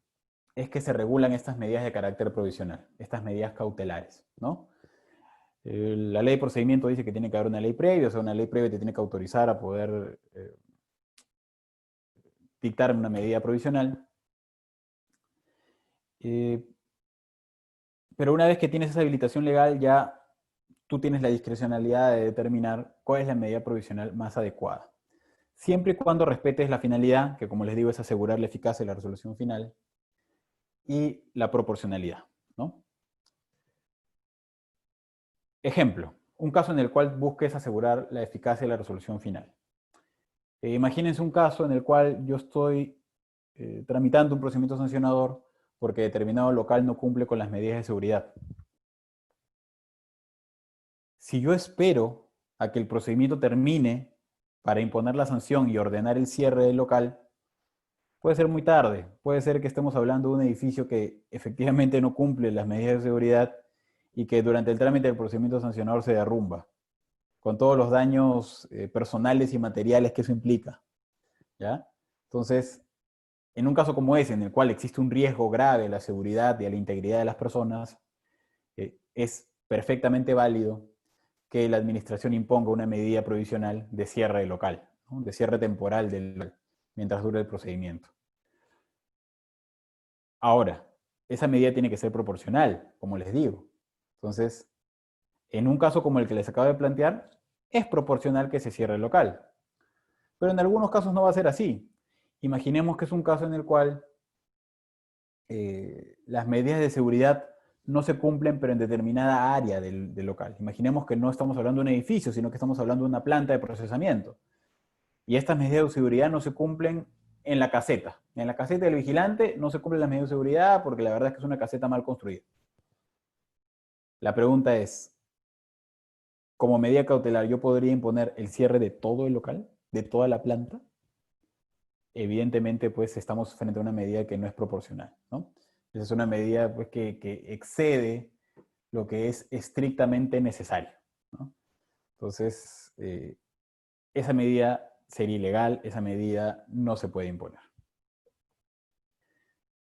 Speaker 2: es que se regulan estas medidas de carácter provisional, estas medidas cautelares, ¿no? La ley de procedimiento dice que tiene que haber una ley previa, o sea, una ley previa te tiene que autorizar a poder dictar una medida provisional. Pero una vez que tienes esa habilitación legal, ya tú tienes la discrecionalidad de determinar cuál es la medida provisional más adecuada. Siempre y cuando respetes la finalidad, que como les digo es asegurar la eficacia de la resolución final, y la proporcionalidad, ¿no? Ejemplo, un caso en el cual busques asegurar la eficacia de la resolución final. Imagínense un caso en el cual yo estoy tramitando un procedimiento sancionador porque determinado local no cumple con las medidas de seguridad. Si yo espero a que el procedimiento termine para imponer la sanción y ordenar el cierre del local, puede ser muy tarde. Puede ser que estemos hablando de un edificio que efectivamente no cumple las medidas de seguridad y que durante el trámite del procedimiento sancionador se derrumba, con todos los daños personales y materiales que eso implica, ¿ya? Entonces, en un caso como ese, en el cual existe un riesgo grave a la seguridad y a la integridad de las personas, es perfectamente válido que la administración imponga una medida provisional de cierre local, ¿no? De cierre temporal del local, mientras dure el procedimiento. Ahora, esa medida tiene que ser proporcional, como les digo. Entonces, en un caso como el que les acabo de plantear, es proporcional que se cierre el local. Pero en algunos casos no va a ser así. Imaginemos que es un caso en el cual las medidas de seguridad no se cumplen, pero en determinada área del local. Imaginemos que no estamos hablando de un edificio, sino que estamos hablando de una planta de procesamiento. Y estas medidas de seguridad no se cumplen en la caseta. En la caseta del vigilante no se cumplen las medidas de seguridad porque la verdad es que es una caseta mal construida. La pregunta es, como medida cautelar, ¿yo podría imponer el cierre de todo el local, de toda la planta? Evidentemente, pues estamos frente a una medida que no es proporcional, ¿no? Esa es una medida pues, que excede lo que es estrictamente necesario, ¿no? Entonces, esa medida sería ilegal, esa medida no se puede imponer.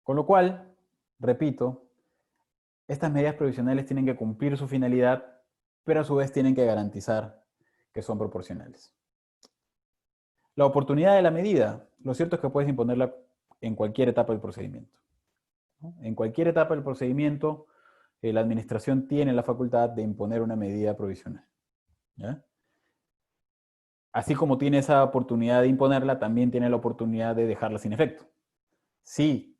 Speaker 2: Con lo cual, repito, estas medidas provisionales tienen que cumplir su finalidad, pero a su vez tienen que garantizar que son proporcionales. La oportunidad de la medida, lo cierto es que puedes imponerla en cualquier etapa del procedimiento, ¿no? En cualquier etapa del procedimiento, la administración tiene la facultad de imponer una medida provisional, ¿ya? Así como tiene esa oportunidad de imponerla, también tiene la oportunidad de dejarla sin efecto. Si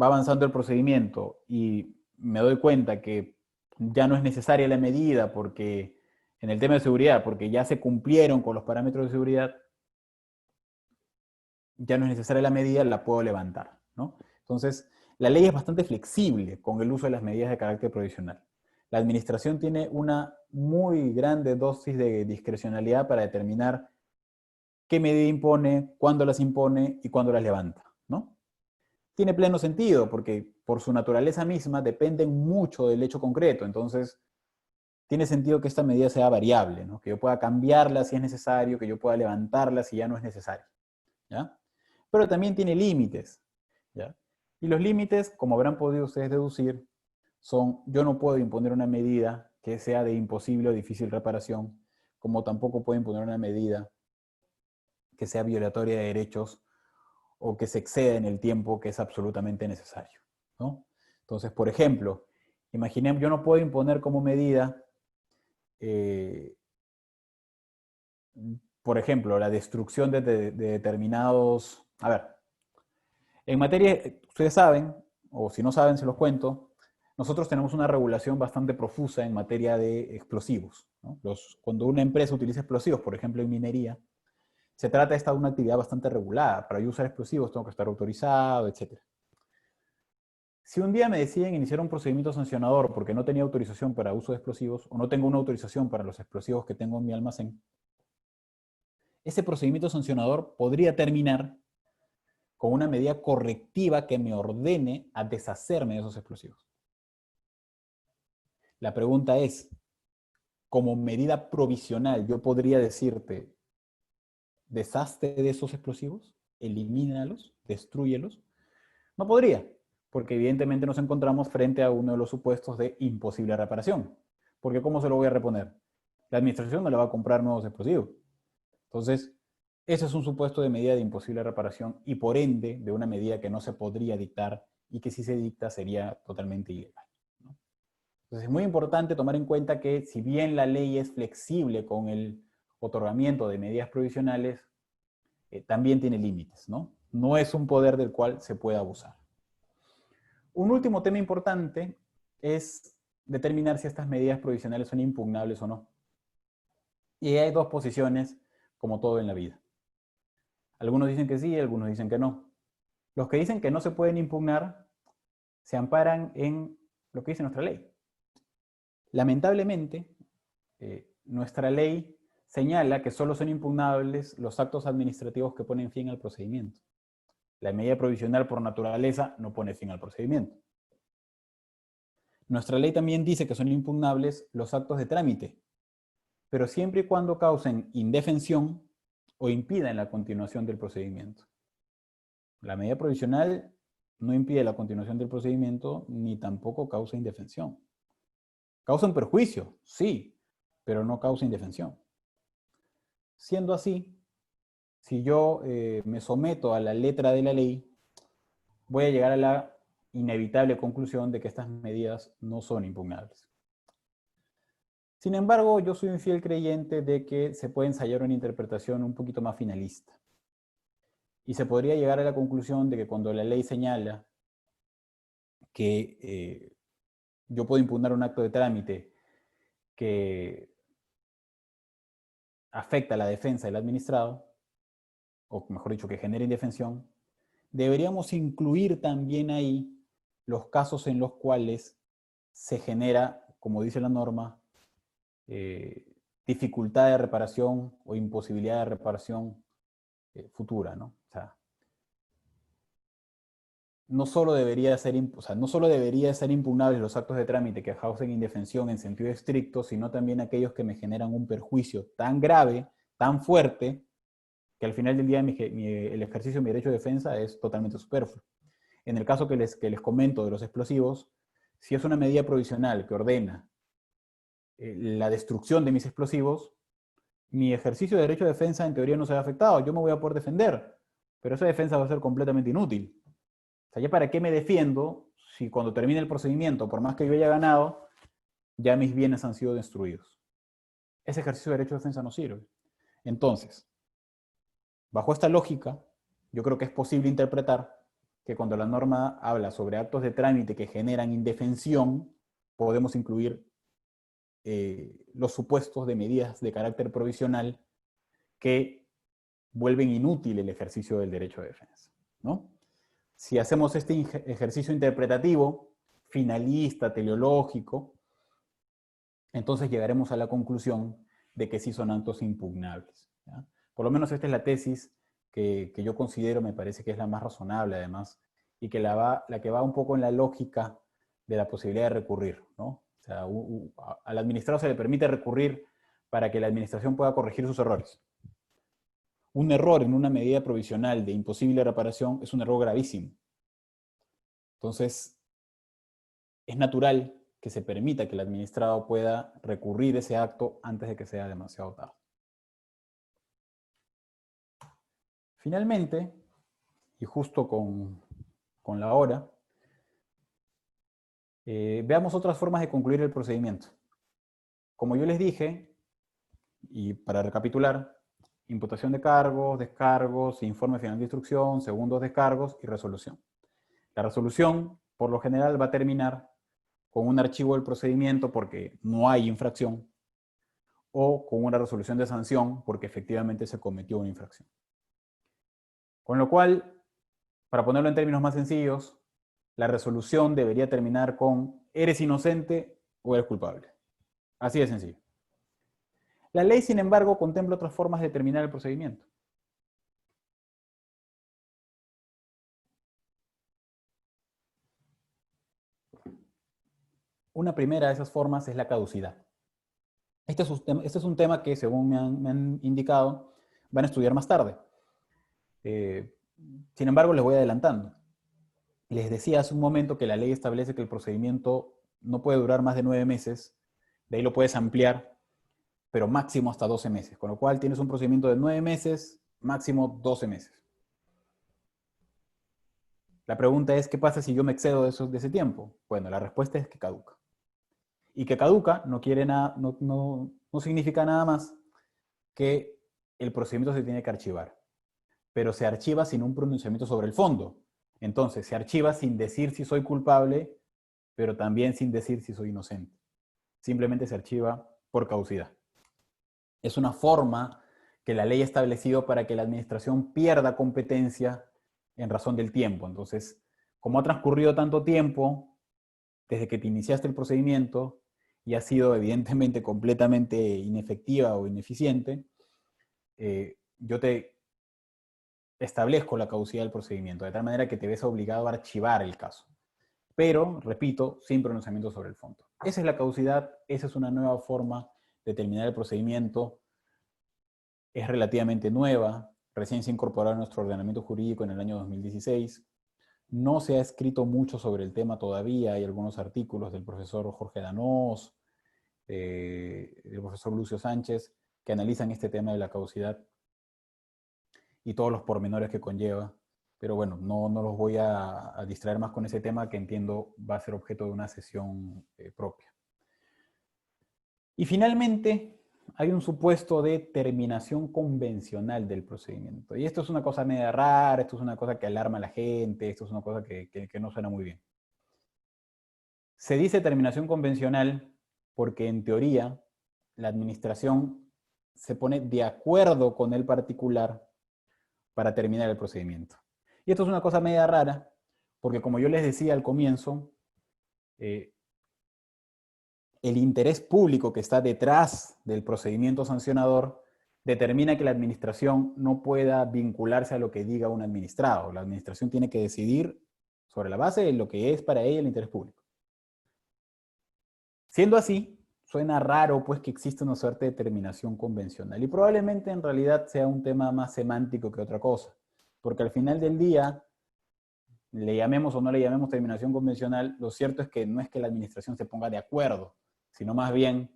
Speaker 2: va avanzando el procedimiento y me doy cuenta que ya no es necesaria la medida porque en el tema de seguridad, porque ya se cumplieron con los parámetros de seguridad, ya no es necesaria la medida, la puedo levantar, ¿no? Entonces, la ley es bastante flexible con el uso de las medidas de carácter provisional. La administración tiene una muy grande dosis de discrecionalidad para determinar qué medida impone, cuándo las impone y cuándo las levanta, ¿no? Tiene pleno sentido porque por su naturaleza misma dependen mucho del hecho concreto. Entonces, tiene sentido que esta medida sea variable, ¿no? Que yo pueda cambiarla si es necesario, que yo pueda levantarla si ya no es necesario, ¿ya? Pero también tiene límites, ¿ya? Y los límites, como habrán podido ustedes deducir, son, yo no puedo imponer una medida que sea de imposible o difícil reparación, como tampoco puedo imponer una medida que sea violatoria de derechos o que se exceda en el tiempo que es absolutamente necesario, ¿no? Entonces, por ejemplo, imaginemos, yo no puedo imponer como medida, por ejemplo, la destrucción de determinados... A ver, en materia, ustedes saben, o si no saben, se los cuento, nosotros tenemos una regulación bastante profusa en materia de explosivos, ¿no? Cuando una empresa utiliza explosivos, por ejemplo en minería, se trata esta de una actividad bastante regulada. Para yo usar explosivos tengo que estar autorizado, etc. Si un día me deciden iniciar un procedimiento sancionador porque no tenía autorización para uso de explosivos o no tengo una autorización para los explosivos que tengo en mi almacén, ese procedimiento sancionador podría terminar con una medida correctiva que me ordene a deshacerme de esos explosivos. La pregunta es, como medida provisional, ¿yo podría decirte, deshazte de esos explosivos, elimínalos, destrúyelos? No podría, porque evidentemente nos encontramos frente a uno de los supuestos de imposible reparación. Porque ¿cómo se lo voy a reponer? La administración no le va a comprar nuevos explosivos. Entonces, ese es un supuesto de medida de imposible reparación y por ende de una medida que no se podría dictar y que si se dicta sería totalmente ilegal, ¿no? Entonces es muy importante tomar en cuenta que si bien la ley es flexible con el otorgamiento de medidas provisionales, también tiene límites, ¿no? No es un poder del cual se puede abusar. Un último tema importante es determinar si estas medidas provisionales son impugnables o no. Y hay dos posiciones, como todo en la vida. Algunos dicen que sí, algunos dicen que no. Los que dicen que no se pueden impugnar se amparan en lo que dice nuestra ley. Lamentablemente, nuestra ley señala que solo son impugnables los actos administrativos que ponen fin al procedimiento. La medida provisional por naturaleza no pone fin al procedimiento. Nuestra ley también dice que son impugnables los actos de trámite, pero siempre y cuando causen indefensión o impidan la continuación del procedimiento. La medida provisional no impide la continuación del procedimiento ni tampoco causa indefensión. Causa un perjuicio, sí, pero no causa indefensión. Siendo así, si yo me someto a la letra de la ley, voy a llegar a la inevitable conclusión de que estas medidas no son impugnables. Sin embargo, yo soy un fiel creyente de que se puede ensayar una interpretación un poquito más finalista. Y se podría llegar a la conclusión de que cuando la ley señala que yo puedo impugnar un acto de trámite que afecta a la defensa del administrado, o mejor dicho, que genera indefensión, deberíamos incluir también ahí los casos en los cuales se genera, como dice la norma, dificultad de reparación o imposibilidad de reparación futura, ¿no? O sea, no solo debería ser, no solo debería ser impugnables los actos de trámite que causen indefensión en sentido estricto, sino también aquellos que me generan un perjuicio tan grave, tan fuerte, que al final del día el ejercicio de mi derecho de defensa es totalmente superfluo. En el caso que les comento de los explosivos, si es una medida provisional que ordena la destrucción de mis explosivos, mi ejercicio de derecho de defensa en teoría no se ve afectado. Yo me voy a poder defender, pero esa defensa va a ser completamente inútil. O sea, ¿ya para qué me defiendo si cuando termine el procedimiento, por más que yo haya ganado, ya mis bienes han sido destruidos? Ese ejercicio de derecho de defensa no sirve. Entonces, bajo esta lógica, yo creo que es posible interpretar que cuando la norma habla sobre actos de trámite que generan indefensión, podemos incluir los supuestos de medidas de carácter provisional que vuelven inútil el ejercicio del derecho de defensa, ¿no? Si hacemos este ejercicio interpretativo, finalista, teleológico, entonces llegaremos a la conclusión de que sí son actos impugnables, ¿ya? Por lo menos esta es la tesis que yo considero, me parece que es la más razonable además, y que la que va un poco en la lógica de la posibilidad de recurrir, ¿no? O sea, al administrador se le permite recurrir para que la administración pueda corregir sus errores. Un error en una medida provisional de imposible reparación es un error gravísimo. Entonces, es natural que se permita que el administrado pueda recurrir ese acto antes de que sea demasiado tarde. Finalmente, y justo con la hora, veamos otras formas de concluir el procedimiento. Como yo les dije, y para recapitular, imputación de cargos, descargos, informe final de instrucción, segundos descargos y resolución. La resolución, por lo general, va a terminar con un archivo del procedimiento porque no hay infracción, o con una resolución de sanción porque efectivamente se cometió una infracción. Con lo cual, para ponerlo en términos más sencillos, la resolución debería terminar con ¿eres inocente o eres culpable? Así de sencillo. La ley, sin embargo, contempla otras formas de terminar el procedimiento. Una primera de esas formas es la caducidad. Este es un tema que, según me han indicado, van a estudiar más tarde. Sin embargo, les voy adelantando. Les decía hace un momento que la ley establece que el procedimiento no puede durar más de 9 meses, de ahí lo puedes ampliar, pero máximo hasta 12 meses, con lo cual tienes un procedimiento de 9 meses, máximo 12 meses. La pregunta es, ¿qué pasa si yo me excedo de ese tiempo? Bueno, la respuesta es que caduca. Y que caduca no significa nada más que el procedimiento se tiene que archivar, pero se archiva sin un pronunciamiento sobre el fondo. Entonces, se archiva sin decir si soy culpable, pero también sin decir si soy inocente. Simplemente se archiva por caducidad. Es una forma que la ley ha establecido para que la administración pierda competencia en razón del tiempo. Entonces, como ha transcurrido tanto tiempo desde que te iniciaste el procedimiento y ha sido evidentemente completamente inefectiva o ineficiente, yo te establezco la caducidad del procedimiento, de tal manera que te ves obligado a archivar el caso. Pero, repito, sin pronunciamiento sobre el fondo. Esa es la caducidad, esa es una nueva forma de terminar el procedimiento. Es relativamente nueva, recién se incorporó a nuestro ordenamiento jurídico en el año 2016. No se ha escrito mucho sobre el tema todavía, hay algunos artículos del profesor Jorge Danós, del profesor Lucio Sánchez, que analizan este tema de la caducidad y todos los pormenores que conlleva. Pero bueno, no los voy a distraer más con ese tema que entiendo va a ser objeto de una sesión propia. Y finalmente, hay un supuesto de terminación convencional del procedimiento. Y esto es una cosa media rara, esto es una cosa que alarma a la gente, esto es una cosa que no suena muy bien. Se dice terminación convencional porque en teoría la administración se pone de acuerdo con el particular para terminar el procedimiento. Y esto es una cosa media rara porque, como yo les decía al comienzo, el interés público que está detrás del procedimiento sancionador determina que la administración no pueda vincularse a lo que diga un administrado. La administración tiene que decidir sobre la base de lo que es para ella el interés público. Siendo así, suena raro pues que exista una suerte de terminación convencional y probablemente en realidad sea un tema más semántico que otra cosa, porque al final del día, le llamemos o no le llamemos terminación convencional, lo cierto es que no es que la administración se ponga de acuerdo, sino más bien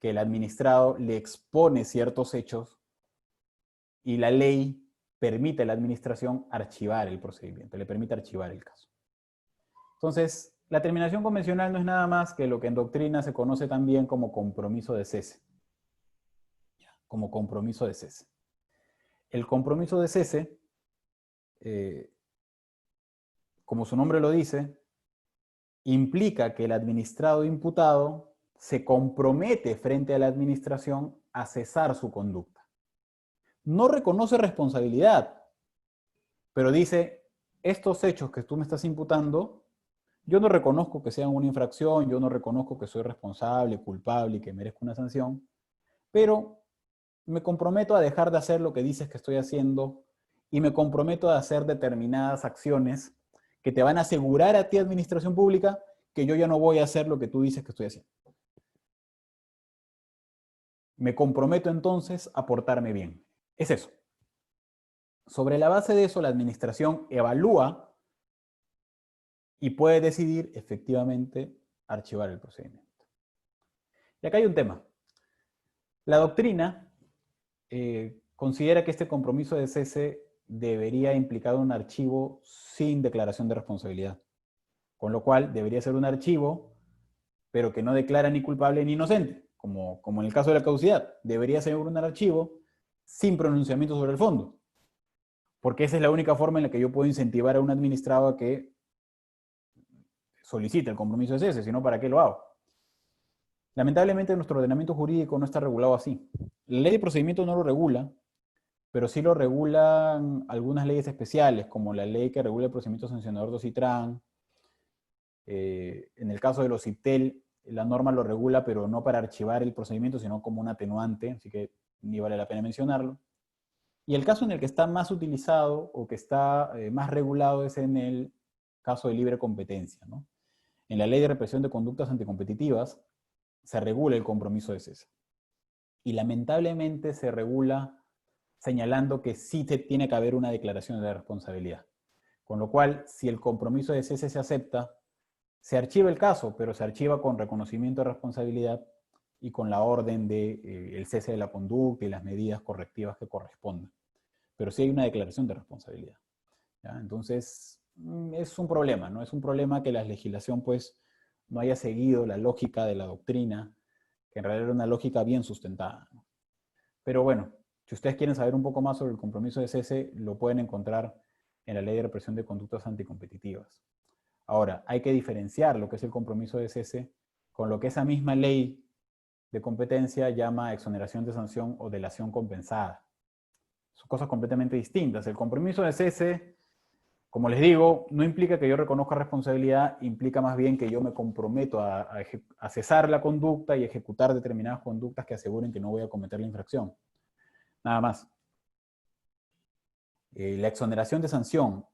Speaker 2: que el administrado le expone ciertos hechos y la ley permite a la administración archivar el procedimiento, le permite archivar el caso. Entonces, la terminación convencional no es nada más que lo que en doctrina se conoce también como compromiso de cese. Como compromiso de cese. El compromiso de cese, como su nombre lo dice, implica que el administrado imputado se compromete frente a la administración a cesar su conducta. No reconoce responsabilidad, pero dice, estos hechos que tú me estás imputando, yo no reconozco que sean una infracción, yo no reconozco que soy responsable, culpable y que merezco una sanción, pero me comprometo a dejar de hacer lo que dices que estoy haciendo y me comprometo a hacer determinadas acciones que te van a asegurar a ti, administración pública, que yo ya no voy a hacer lo que tú dices que estoy haciendo. Me comprometo entonces a portarme bien. Es eso. Sobre la base de eso, la administración evalúa y puede decidir efectivamente archivar el procedimiento. Y acá hay un tema. La doctrina considera que este compromiso de cese debería implicar un archivo sin declaración de responsabilidad. Con lo cual debería ser un archivo, pero que no declara ni culpable ni inocente, como en el caso de la caducidad. Debería ser un archivo sin pronunciamiento sobre el fondo. Porque esa es la única forma en la que yo puedo incentivar a un administrado a que solicite el compromiso de cese, si no, ¿para qué lo hago? Lamentablemente nuestro ordenamiento jurídico no está regulado así. La ley de procedimiento no lo regula, pero sí lo regulan algunas leyes especiales, como la ley que regula el procedimiento sancionador de OSITRAN. En el caso de los CIPTEL, la norma lo regula, pero no para archivar el procedimiento, sino como un atenuante, así que ni vale la pena mencionarlo. Y el caso en el que está más utilizado o que está más regulado es en el caso de libre competencia, ¿no? En la Ley de Represión de Conductas Anticompetitivas se regula el compromiso de cese. Y lamentablemente se regula señalando que sí tiene que haber una declaración de responsabilidad. Con lo cual, si el compromiso de cese se acepta, se archiva el caso, pero se archiva con reconocimiento de responsabilidad y con la orden de el cese de la conducta y las medidas correctivas que correspondan. Pero sí hay una declaración de responsabilidad. ¿Ya? Entonces, es un problema, ¿no? Es un problema que la legislación, pues, no haya seguido la lógica de la doctrina, que en realidad era una lógica bien sustentada, ¿no? Pero bueno, si ustedes quieren saber un poco más sobre el compromiso de cese, lo pueden encontrar en la Ley de Represión de Conductas Anticompetitivas. Ahora, hay que diferenciar lo que es el compromiso de cese con lo que esa misma ley de competencia llama exoneración de sanción o delación compensada. Son cosas completamente distintas. El compromiso de cese, como les digo, no implica que yo reconozca responsabilidad, implica más bien que yo me comprometo a cesar la conducta y ejecutar determinadas conductas que aseguren que no voy a cometer la infracción. Nada más. La exoneración de sanción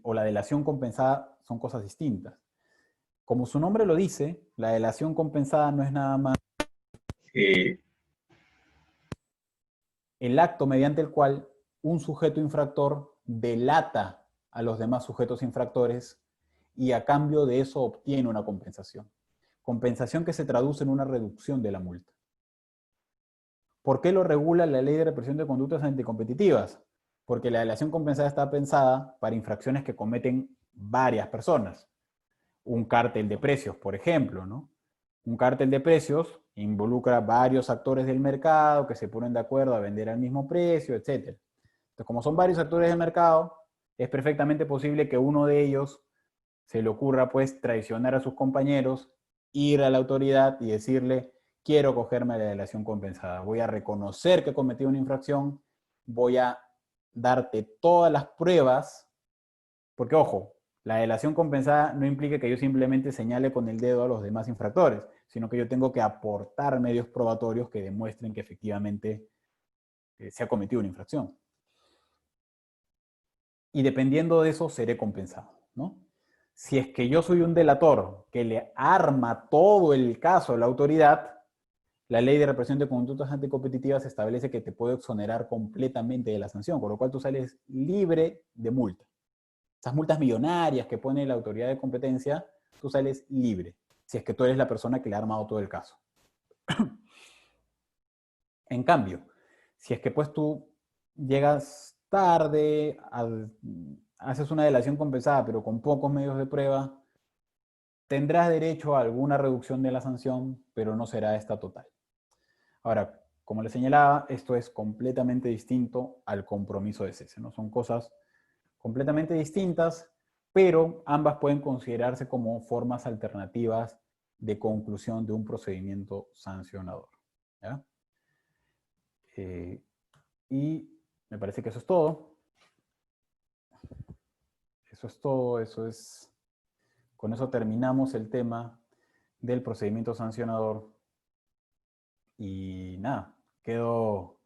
Speaker 2: o la delación compensada son cosas distintas. Como su nombre lo dice, la delación compensada no es nada más el acto mediante el cual un sujeto infractor delata a los demás sujetos infractores y a cambio de eso obtiene una compensación. Compensación que se traduce en una reducción de la multa. ¿Por qué lo regula la Ley de Represión de Conductas Anticompetitivas? Porque la delación compensada está pensada para infracciones que cometen varias personas. Un cártel de precios, por ejemplo, ¿no? Un cártel de precios involucra varios actores del mercado que se ponen de acuerdo a vender al mismo precio, etc. Entonces, como son varios actores del mercado, es perfectamente posible que uno de ellos se le ocurra pues traicionar a sus compañeros, ir a la autoridad y decirle, quiero cogerme la delación compensada, voy a reconocer que he cometido una infracción, voy a darte todas las pruebas, porque ojo, la delación compensada no implica que yo simplemente señale con el dedo a los demás infractores, sino que yo tengo que aportar medios probatorios que demuestren que efectivamente se ha cometido una infracción. Y dependiendo de eso, seré compensado, ¿no? Si es que yo soy un delator que le arma todo el caso a la autoridad, la ley de represión de conductas anticompetitivas establece que te puede exonerar completamente de la sanción, con lo cual tú sales libre de multa. Esas multas millonarias que pone la autoridad de competencia, tú sales libre, si es que tú eres la persona que le ha armado todo el caso. En cambio, si es que pues tú llegas tarde, haces una delación compensada, pero con pocos medios de prueba, tendrás derecho a alguna reducción de la sanción, pero no será esta total. Ahora, como les señalaba, esto es completamente distinto al compromiso de cese, ¿no? Son cosas completamente distintas, pero ambas pueden considerarse como formas alternativas de conclusión de un procedimiento sancionador, ¿ya? Y me parece que eso es todo. Eso es todo, con eso terminamos el tema del procedimiento sancionador. Y nada, quedo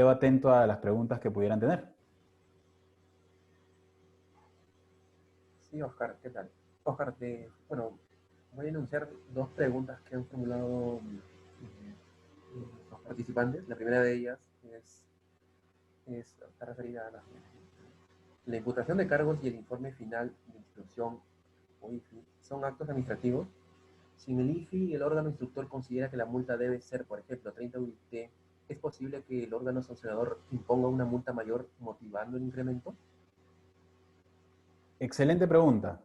Speaker 2: atento a las preguntas que pudieran tener.
Speaker 1: Sí, Oscar, ¿qué tal? Oscar, bueno, voy a enunciar dos preguntas que han formulado los participantes. La primera de ellas está referida a la imputación de cargos y el informe final de instrucción o IFI son actos administrativos. Si en el IFI el órgano instructor considera que la multa debe ser, por ejemplo, 30 UIT, ¿es posible que el órgano sancionador imponga una multa mayor motivando el incremento?
Speaker 2: Excelente pregunta.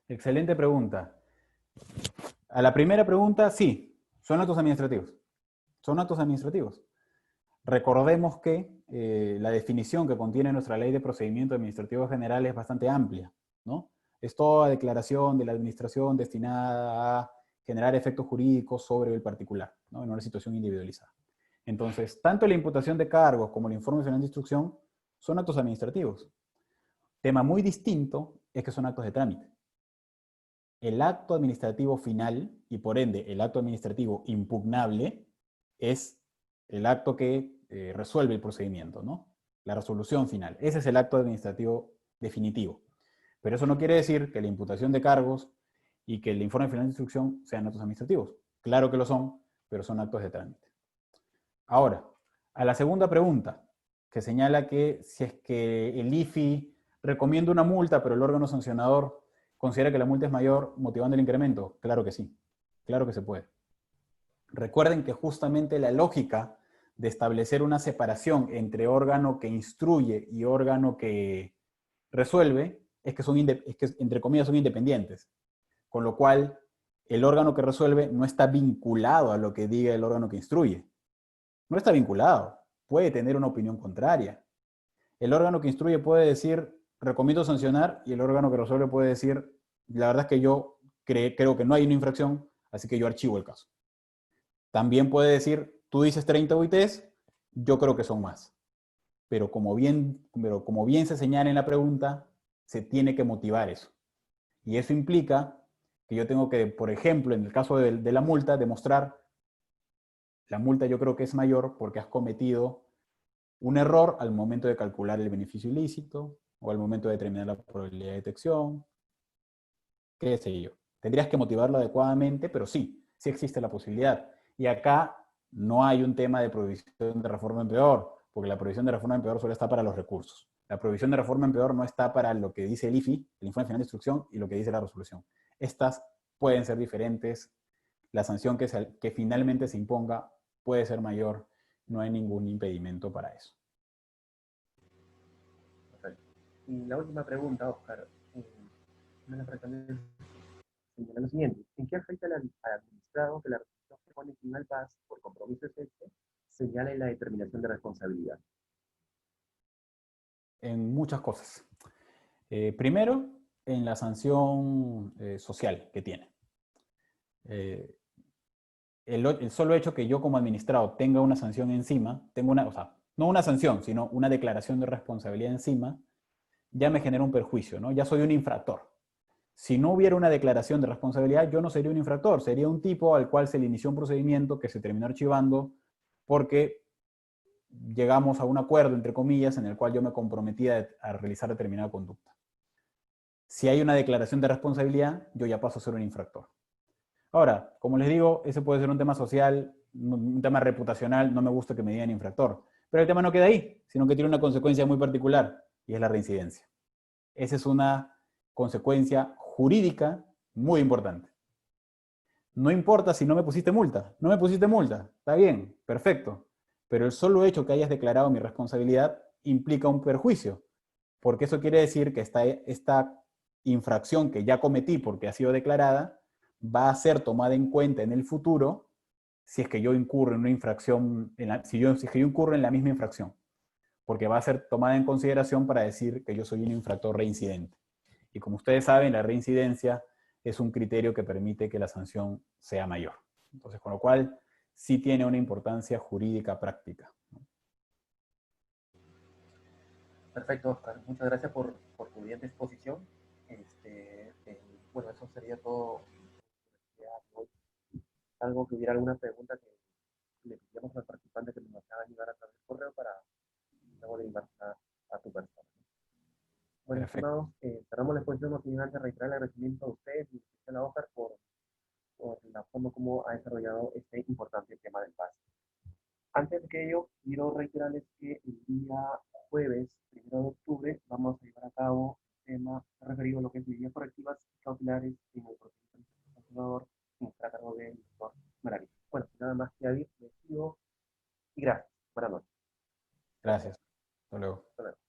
Speaker 2: Excelente pregunta. A la primera pregunta, sí, son actos administrativos. Son actos administrativos. Recordemos que la definición que contiene nuestra Ley de Procedimiento Administrativo General es bastante amplia, ¿no? Es toda declaración de la administración destinada a generar efectos jurídicos sobre el particular, ¿no? En una situación individualizada. Entonces, tanto la imputación de cargos como el informe final de instrucción son actos administrativos. Tema muy distinto es que son actos de trámite. El acto administrativo final, y por ende el acto administrativo impugnable, es el acto que resuelve el procedimiento, ¿no? La resolución final. Ese es el acto administrativo definitivo. Pero eso no quiere decir que la imputación de cargos y que el informe final de instrucción sean actos administrativos. Claro que lo son, pero son actos de trámite. Ahora, a la segunda pregunta, que señala que si es que el IFI recomienda una multa, pero el órgano sancionador considera que la multa es mayor, motivando el incremento. Claro que sí, claro que se puede. Recuerden que justamente la lógica de establecer una separación entre órgano que instruye y órgano que resuelve es que entre comillas, son independientes. Con lo cual, el órgano que resuelve no está vinculado a lo que diga el órgano que instruye. No está vinculado. Puede tener una opinión contraria. El órgano que instruye puede decir, recomiendo sancionar, y el órgano que resuelve puede decir, la verdad es que yo creo que no hay una infracción, así que yo archivo el caso. También puede decir, tú dices 30 UITs, yo creo que son más. Pero como bien se señala en la pregunta, se tiene que motivar eso. Y eso implica que yo tengo que, por ejemplo, en el caso de la multa, demostrar, la multa yo creo que es mayor porque has cometido un error al momento de calcular el beneficio ilícito o al momento de determinar la probabilidad de detección, qué sé yo. Tendrías que motivarlo adecuadamente, pero sí, sí existe la posibilidad. Y acá no hay un tema de prohibición de reforma en peor, porque la prohibición de reforma en peor solo está para los recursos. La prohibición de reforma en peor no está para lo que dice el IFI, el informe final de instrucción, y lo que dice la resolución. Estas pueden ser diferentes. La sanción que finalmente se imponga puede ser mayor. No hay ningún impedimento para eso.
Speaker 1: Perfecto. Y la última pregunta, Oscar, me la también señala lo siguiente. ¿En qué afecta al administrado que la lo que pone fin al paz por compromiso es este, señala en la determinación de responsabilidad.
Speaker 2: En muchas cosas. Primero, en la sanción social que tiene. El solo hecho que yo como administrado tenga una sanción encima, o sea, no una sanción, sino una declaración de responsabilidad encima, ya me genera un perjuicio, ¿no? Ya soy un infractor. Si no hubiera una declaración de responsabilidad, yo no sería un infractor, sería un tipo al cual se le inició un procedimiento que se terminó archivando porque llegamos a un acuerdo, entre comillas, en el cual yo me comprometía a realizar determinada conducta. Si hay una declaración de responsabilidad, yo ya paso a ser un infractor. Ahora, como les digo, ese puede ser un tema social, un tema reputacional, no me gusta que me digan infractor. Pero el tema no queda ahí, sino que tiene una consecuencia muy particular, y es la reincidencia. Esa es una consecuencia jurídica muy importante. No importa si no me pusiste multa. No me pusiste multa. Está bien, perfecto. Pero el solo hecho que hayas declarado mi responsabilidad implica un perjuicio. Porque eso quiere decir que esta infracción que ya cometí porque ha sido declarada va a ser tomada en cuenta en el futuro si es que yo incurro en una infracción, si es que yo incurro en la misma infracción. Porque va a ser tomada en consideración para decir que yo soy un infractor reincidente. Y como ustedes saben, la reincidencia es un criterio que permite que la sanción sea mayor. Entonces, con lo cual, sí tiene una importancia jurídica práctica.
Speaker 1: Perfecto, Oscar. Muchas gracias por tu bien exposición. Bueno, eso sería todo. Algo que hubiera alguna pregunta que le pidiéramos al participante que nos haga llegar a través del correo para luego derivar a tu persona. Bueno,
Speaker 2: Perfecto.
Speaker 1: estimados, cerramos la exposición no sin antes reiterar el agradecimiento a ustedes y a la Oscar por la forma como ha desarrollado este importante tema del paz. Antes de ello, quiero reiterarles que el día jueves, 1 de octubre, vamos a llevar a cabo el tema referido a lo que es medidas correctivas y cautelares en el procedimiento sancionador en a cargo del doctor Maraví. Bueno, nada más que añadir, les pido y gracias. Buenas noches.
Speaker 2: Gracias. Hasta luego.
Speaker 1: Hasta luego.